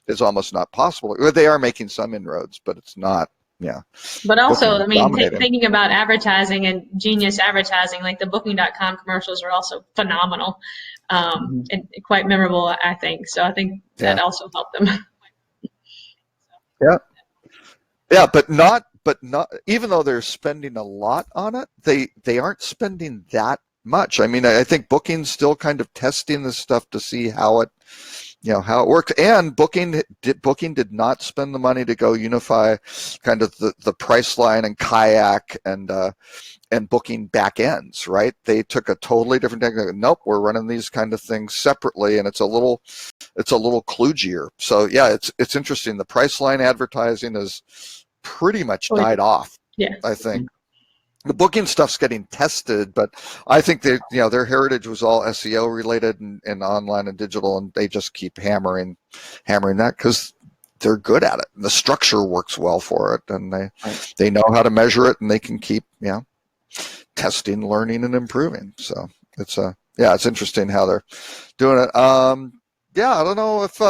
it's almost not possible. They are making some inroads, but it's not. Yeah. But also, I mean, dominating. thinking about advertising and genius advertising, like the Booking.com commercials are also phenomenal and quite memorable, I think. So I think that also helped them. Yeah, but not even though they're spending a lot on it, they aren't spending that much. I mean, I think Booking's still kind of testing this stuff to see how it works. And Booking did not spend the money to go unify kind of the Priceline and Kayak and Booking back ends, right? They took a totally different technique. Nope, we're running these kind of things separately, and it's a little kludgier. So yeah, it's interesting. The Priceline advertising has pretty much died off. Yeah, I think the Booking stuff's getting tested, but I think their heritage was all SEO related and online and digital, and they just keep hammering that because they're good at it. And the structure works well for it, and they know how to measure it, and they can keep testing, learning, and improving. So it's interesting how they're doing it. I don't know if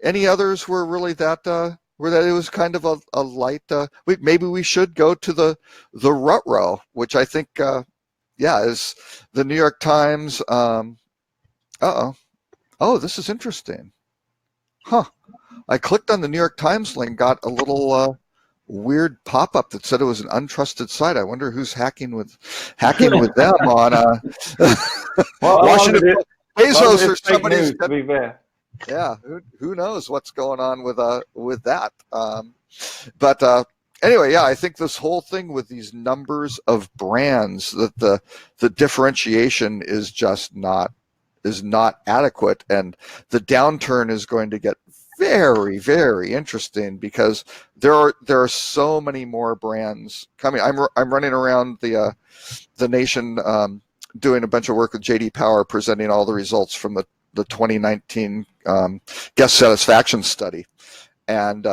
any others were really that where that it was kind of a light. Maybe we should go to the rut row, which I think is the New York Times. Oh, this is interesting. Huh. I clicked on the New York Times link, got a little weird pop-up that said it was an untrusted site. I wonder who's hacking with them on Washington Bezos or somebody's. To be fair. Yeah, who knows what's going on with that? But anyway, I think this whole thing with these numbers of brands, that the differentiation is just not adequate, and the downturn is going to get very, very interesting because there are so many more brands coming. I'm running around the nation doing a bunch of work with JD Power, presenting all the results from the 2019 guest satisfaction study, and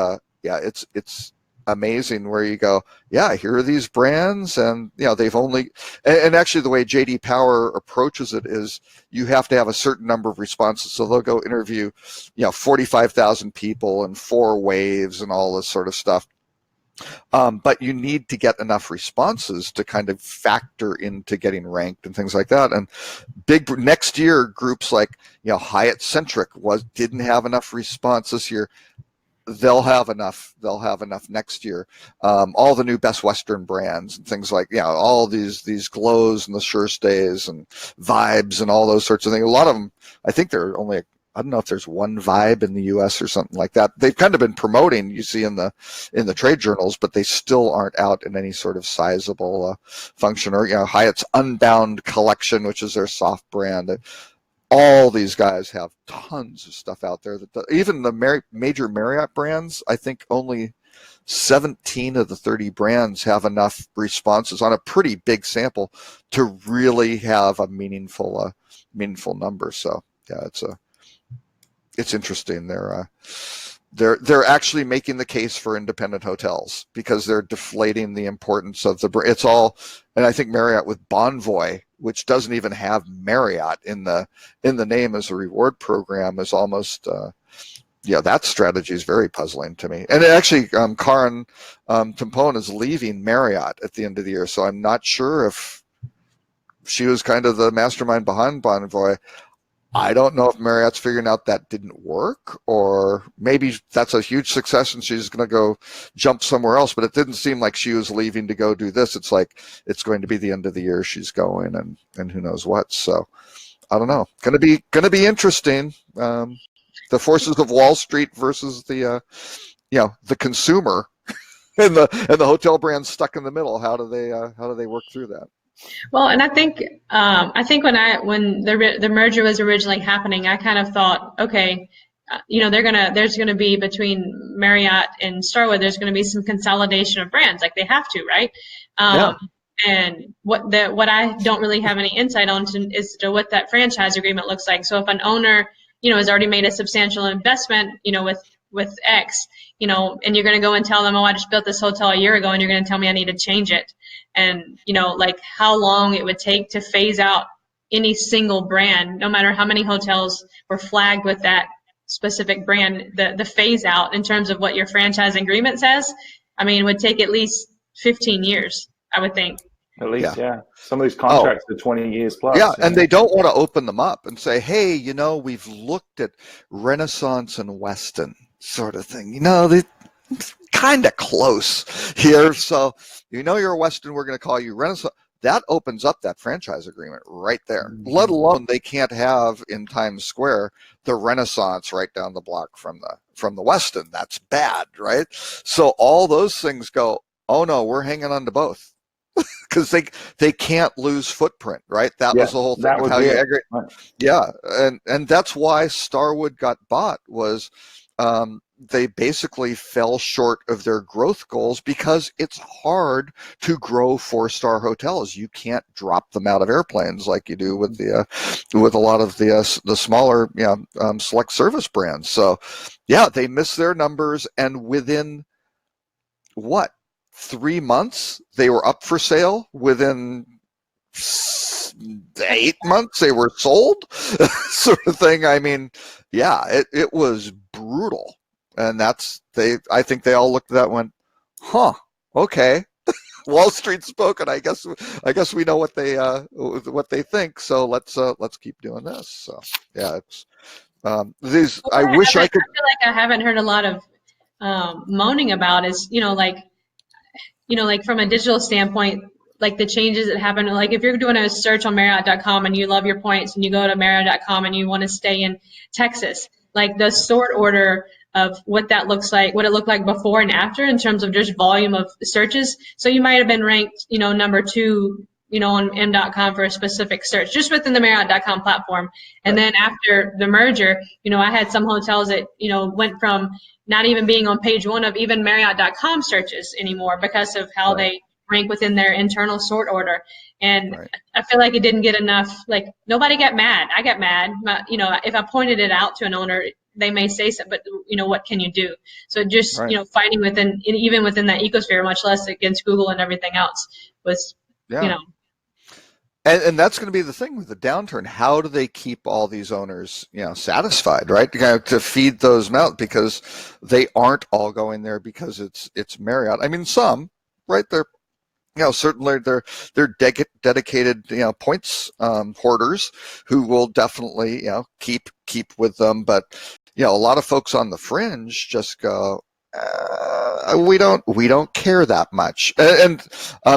it's amazing where you go, here are these brands, and they've only, and actually the way JD Power approaches it is you have to have a certain number of responses, so they'll go interview 45,000 people and 4 waves and all this sort of stuff. But you need to get enough responses to kind of factor into getting ranked and things like that. And big next year groups like Hyatt Centric didn't have enough response this year. They'll have enough next year. All the new Best Western brands and things like all these Glows and the Sure Stays and Vibes and all those sorts of things. A lot of them, I think they're only, I don't know if there's one Vibe in the U.S. or something like that. They've kind of been promoting, you see in the trade journals, but they still aren't out in any sort of sizable function. Or Hyatt's Unbound collection, which is their soft brand. All these guys have tons of stuff out there. Even the major Marriott brands, I think only 17 of the 30 brands have enough responses on a pretty big sample to really have a meaningful number. So it's interesting. They're actually making the case for independent hotels because they're deflating the importance of it's all, and I think Marriott with Bonvoy, which doesn't even have Marriott in the name as a reward program, is almost that strategy is very puzzling to me. And actually, Karen Tampone is leaving Marriott at the end of the year, so I'm not sure if she was kind of the mastermind behind Bonvoy. I don't know if Marriott's figuring out that didn't work, or maybe that's a huge success and she's going to go jump somewhere else. But it didn't seem like she was leaving to go do this. It's like it's going to be the end of the year she's going, and who knows what. So I don't know. Going to be interesting. The forces of Wall Street versus the the consumer and the hotel brands stuck in the middle. How do they work through that? Well, and I think when the merger was originally happening, I kind of thought, okay, there's gonna be between Marriott and Starwood, there's gonna be some consolidation of brands, like they have to, right? Yeah. And what I don't really have any insight on is to what that franchise agreement looks like. So if an owner, has already made a substantial investment, with X, and you're going to go and tell them, oh, I just built this hotel a year ago, and you're going to tell me I need to change it. And, like how long it would take to phase out any single brand, no matter how many hotels were flagged with that specific brand, the phase out in terms of what your franchise agreement says, I mean, it would take at least 15 years, I would think. At least, yeah. Some of these contracts are 20 years plus. Yeah, and they don't want to open them up and say, hey, we've looked at Renaissance and Westin sort of thing. They kind of close here. So, you're a Westin, we're going to call you Renaissance. That opens up that franchise agreement right there. Mm-hmm. Let alone they can't have in Times Square the Renaissance right down the block from the Westin. That's bad, right? So all those things go, oh no, we're hanging on to both. Because they can't lose footprint, right? That was the whole thing of how you aggregate. Right. Yeah, and that's why Starwood got bought was they basically fell short of their growth goals because it's hard to grow 4-star hotels. You can't drop them out of airplanes like you do with with a lot of the smaller select service brands. So yeah, they missed their numbers, and within 3 months, they were up for sale. Within 8 months, they were sold, sort of thing. I mean, yeah, it was brutal, and I think they all looked at that and went, huh, okay, Wall Street spoken. I guess we know what they think. So let's keep doing this. So yeah, it's these. I wish I could. I feel like I haven't heard a lot of moaning about is like from a digital standpoint, like the changes that happen, like if you're doing a search on Marriott.com and you love your points and you go to Marriott.com and you want to stay in Texas, like the sort order of what that looks like, what it looked like before and after in terms of just volume of searches. So you might have been ranked, number 2, on M.com for a specific search, just within the Marriott.com platform. And then after the merger, I had some hotels that, went from not even being on page 1 of even Marriott.com searches anymore because of how they rank within their internal sort order. And I feel like it didn't get enough, like nobody got mad. I got mad. If I pointed it out to an owner, they may say something, but what can you do? So just, fighting even within that ecosphere, much less against Google and everything else was, And that's going to be the thing with the downturn. How do they keep all these owners, satisfied, right? To feed those mouths, because they aren't all going there because it's Marriott. I mean, some, right? They're, certainly they're dedicated, points hoarders who will definitely, keep with them. But a lot of folks on the fringe just go, we don't care that much. And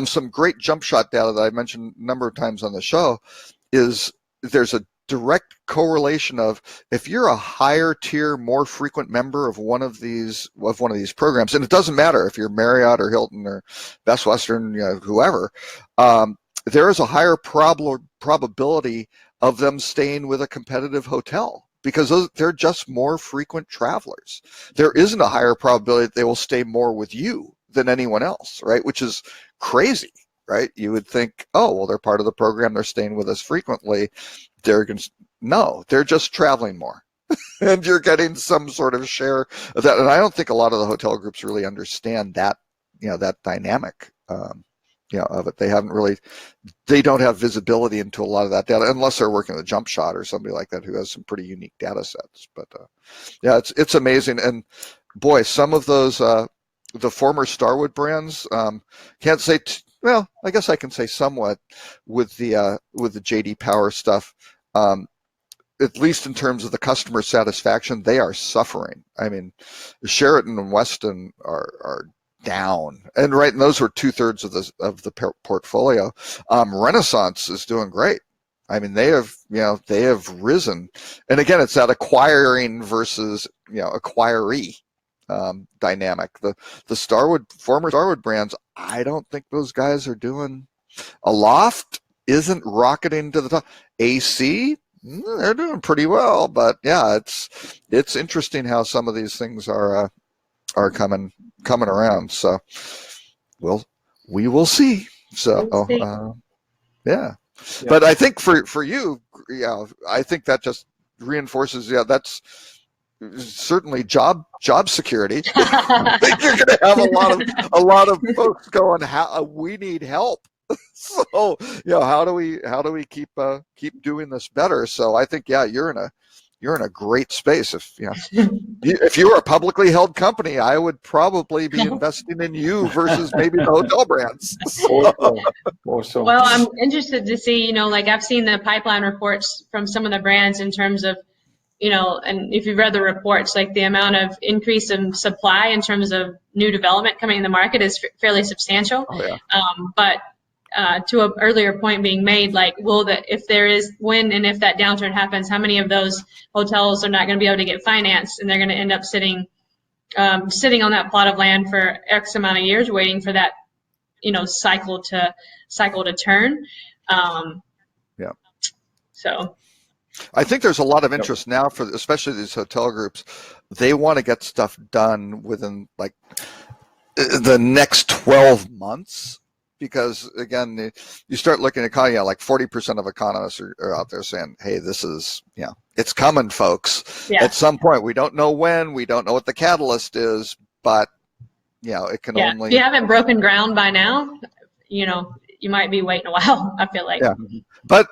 some great jump shot data that I mentioned a number of times on the show is there's a direct correlation of if you're a higher tier, more frequent member of one of these programs, and it doesn't matter if you're Marriott or Hilton or Best Western, whoever, there is a higher probability of them staying with a competitive hotel, because they're just more frequent travelers. There isn't a higher probability that they will stay more with you than anyone else, right? Which is crazy, right? You would think, oh, well, they're part of the program, they're staying with us frequently. No, they're just traveling more. And you're getting some sort of share of that. And I don't think a lot of the hotel groups really understand that, that dynamic, of it. They don't have visibility into a lot of that data unless they're working with Jump Shot or somebody like that who has some pretty unique data sets. But it's amazing. And boy, some of those, the former Starwood brands, can't say, well, I guess I can say somewhat with the JD Power stuff. at least in terms of the customer satisfaction, they are suffering. I mean, Sheraton and Westin are down, and those were 2/3 of the portfolio. Renaissance is doing great. I mean, they have risen, and again, it's that acquiring versus acquiree dynamic. The former Starwood brands, I don't think those guys are doing. Aloft isn't rocketing to the top. AC, they're doing pretty well, but yeah, it's interesting how some of these things are coming around. So we will see. So We'll see. yeah. But I think for you, I think that just reinforces, that's certainly job security. I think you're going to have a lot of folks going, we need help. So how do we keep doing this better? So I think you're in a great space. If you were a publicly held company, I would probably be investing in you versus maybe the hotel brands. Awesome. Well, I'm interested to see, like I've seen the pipeline reports from some of the brands in terms of, and if you've read the reports, like the amount of increase in supply in terms of new development coming in the market is fairly substantial. Oh, yeah. But to an earlier point being made, like, when and if that downturn happens, how many of those hotels are not going to be able to get financed, and they're going to end up sitting on that plot of land for X amount of years, waiting for that, cycle to turn. Yeah. So. I think there's a lot of interest now for especially these hotel groups. They want to get stuff done within like the next 12 months. Because again, you start looking at like 40% of economists are out there saying, "Hey, this is it's coming, folks. Yeah. At some point, we don't know when, we don't know what the catalyst is, but it can only." If you haven't broken ground by now, you might be waiting a while. I feel like. Yeah, but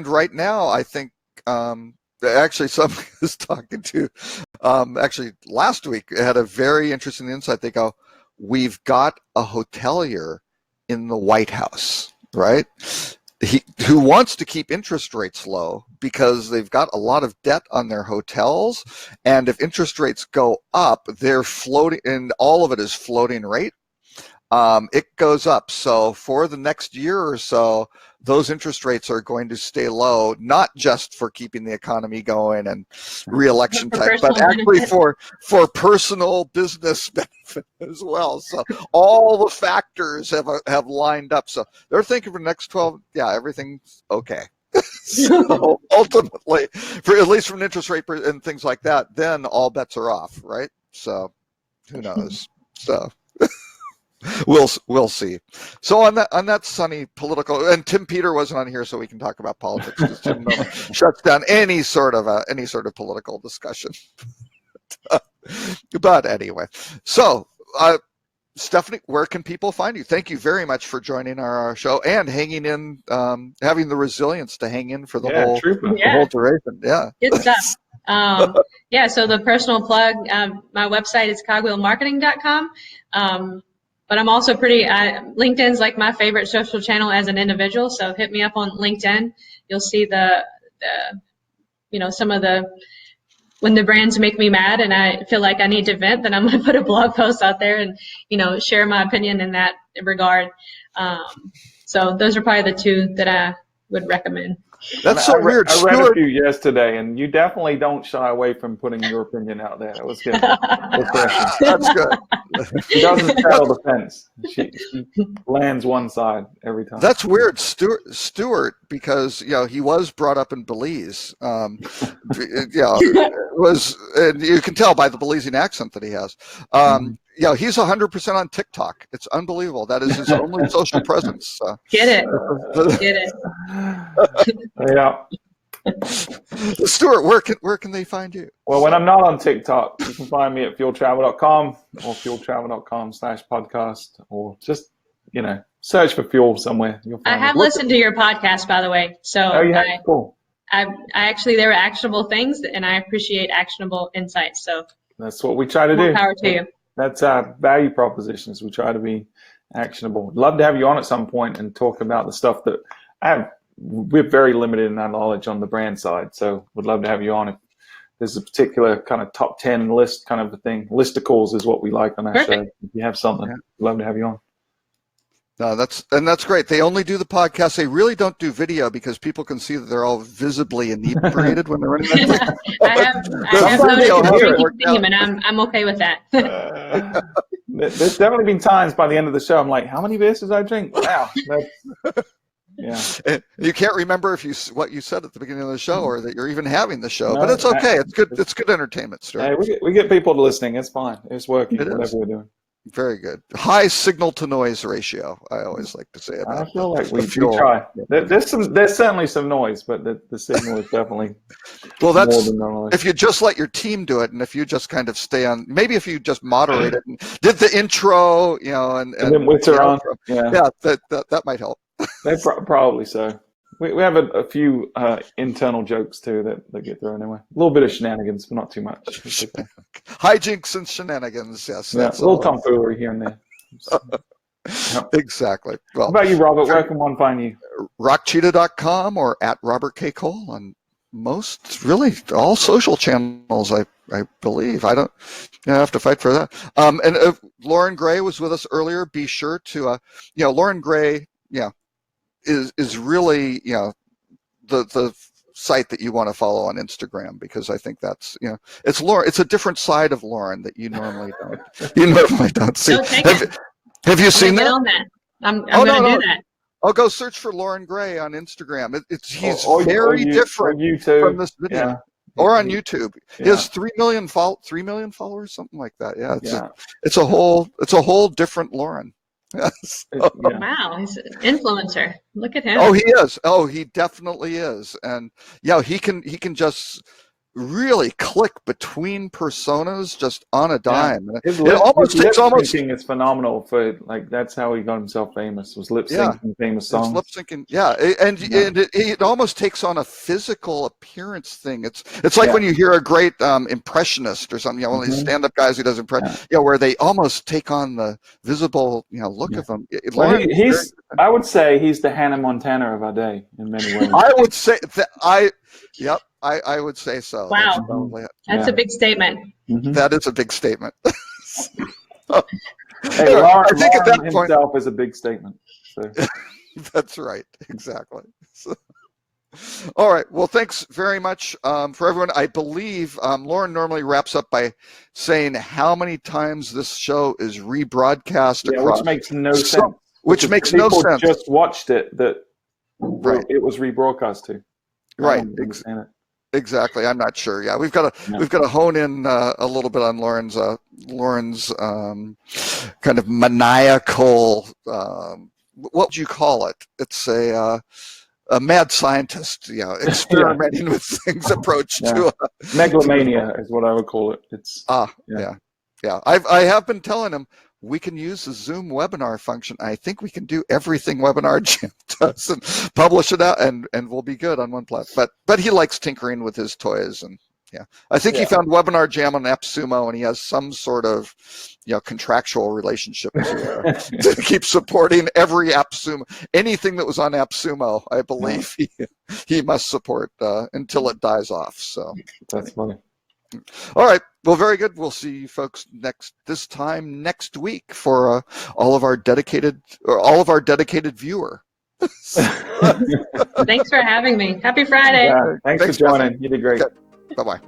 right now, I think actually somebody I was talking to actually last week had a very interesting insight. They go, "We've got a hotelier in the White House, right? Who wants to keep interest rates low because they've got a lot of debt on their hotels, and if interest rates go up, they're floating, and all of it is floating rate. It goes up. So for the next year or so, those interest rates are going to stay low, not just for keeping the economy going and re-election type, but actually for personal business benefit as well. So all the factors have lined up. So they're thinking for the next 12, everything's okay. So ultimately, for at least from an interest rate and things like that, then all bets are off, right? So who knows? So. We'll see. So on that sunny political, and Tim Peter wasn't on here, so we can talk about politics because Tim shuts down any sort of political discussion. But anyway, so Stephanie, where can people find you? Thank you very much for joining our show and hanging in, having the resilience to hang in for the whole duration. Yeah, good stuff. So the personal plug, my website is cogwheelmarketing.com. But I'm also LinkedIn's like my favorite social channel as an individual. So hit me up on LinkedIn. You'll see some of when the brands make me mad and I feel like I need to vent, then I'm going to put a blog post out there and, share my opinion in that regard. So those are probably the two that I would recommend. That's so weird. I read a few yesterday, and you definitely don't shy away from putting your opinion out there. That was good. That's good. She doesn't straddle the fence. She lands one side every time. That's weird, Stuart, because he was brought up in Belize. And you can tell by the Belizean accent that he has. He's 100% on TikTok. It's unbelievable. That is his only social presence. Get it. Yeah. Stuart, where can they find you? Well, when I'm not on TikTok, you can find me at fueltravel.com or fueltravel.com/podcast, or just, search for Fuel somewhere. You'll find I have listened to your podcast, by the way. So cool. I actually, there were actionable things, and I appreciate actionable insights. So that's what we try to do. More power to you. That's our value propositions. We try to be actionable. Love to have you on at some point and talk about the stuff that I have we're very limited in our knowledge on the brand side. So would love to have you on if there's a particular kind of top 10 list kind of a thing. Listicles is what we like on our Perfect. show. If you have something, Yeah. we'd love to have you on. No, that's great. They only do the podcast. They really don't do video because people can see that they're all visibly inebriated when they're running that thing. I have video noticed a here drinking worked out. theme, and I'm okay with that. There's definitely been times by the end of the show, I'm like, how many beers did I drink? Wow. Yeah. And you can't remember what you said at the beginning of the show or that you're even having the show, No, but it's okay. It's good. It's good entertainment, Stuart. Hey, we get people to listening. It's fine. It's working, It whatever is. we're doing. Very good. High signal to noise ratio. I always like to say I about feel like the we fuel. try. There's certainly some noise, but the signal is definitely Well, more that's than normal. if you just let your team do it, and if you just kind of stay on, maybe if you just moderate it and did the intro, and then Witzer the on. outro. Yeah, that might help. probably so. We have a few internal jokes too that get thrown anyway. A little bit of shenanigans, but not too much. Hijinks and shenanigans. Yes, Yeah, a that's little all. tomfoolery here and there. Exactly. Well, What about you, Robert? Where can one find you? rockcheetah.com or at Robert K. Cole on most, really, all social channels, I believe. I have to fight for that. And Lauren Gray was with us earlier. Be sure to, Lauren Gray, is really, the site that you want to follow on Instagram, because I think that's, it's Lauren. It's a different side of Lauren that you normally don't see. Don't take it. Have you seen Get that? on that. I'm Oh, going to no. do that. I'll go search for Lauren Gray on Instagram. He's Or very you different too. from this video. Yeah. Or on YouTube. He Yeah. has 3 million followers, something like that. Yeah, Yeah. it's a whole different Lauren. Yes. Yeah. Wow, he's an influencer. Look at him. Oh, he is. Oh, he definitely is. And he can just really click between personas just on a dime. His It almost lip takes almost syncing is phenomenal. For that's how he got himself famous. Was lip syncing famous it's songs. lip syncing. Yeah, and it almost takes on a physical appearance thing. It's like when you hear a great impressionist or something. One of these stand-up guys who does impression. Where they almost take on the visible look of them. Well, I would say he's the Hannah Montana of our day in many ways. I would say that I would say so. Wow. That's a big statement. Mm-hmm. That is a big statement. Hey, Lauren, I think at that point himself is a big statement. So. That's right. Exactly. So, all right. Well, thanks very much for everyone. I believe Lauren normally wraps up by saying how many times this show is rebroadcast across. Which makes no sense. Which makes no sense. People just watched it that it was rebroadcast to. Right. Exactly. I'm not sure. Yeah, we've got to hone in a little bit on Lauren's kind of maniacal. What would you call it? It's a mad scientist, experimenting with things approach to megalomania is what I would call it. It's yeah. I have been telling him we can use the Zoom webinar function. I think we can do everything Webinar Jam does and publish it out, and we'll be good on one platform. But he likes tinkering with his toys, and I think he found Webinar Jam on AppSumo, and he has some sort of contractual relationship to keep supporting every AppSumo, anything that was on AppSumo. I believe he must support until it dies off. So that's funny. All right. Well, very good. We'll see you folks this time next week for all of our dedicated viewer. Thanks for having me. Happy Friday. Yeah, thanks for joining. You did great. Okay. Bye-bye.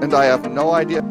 And I have no idea.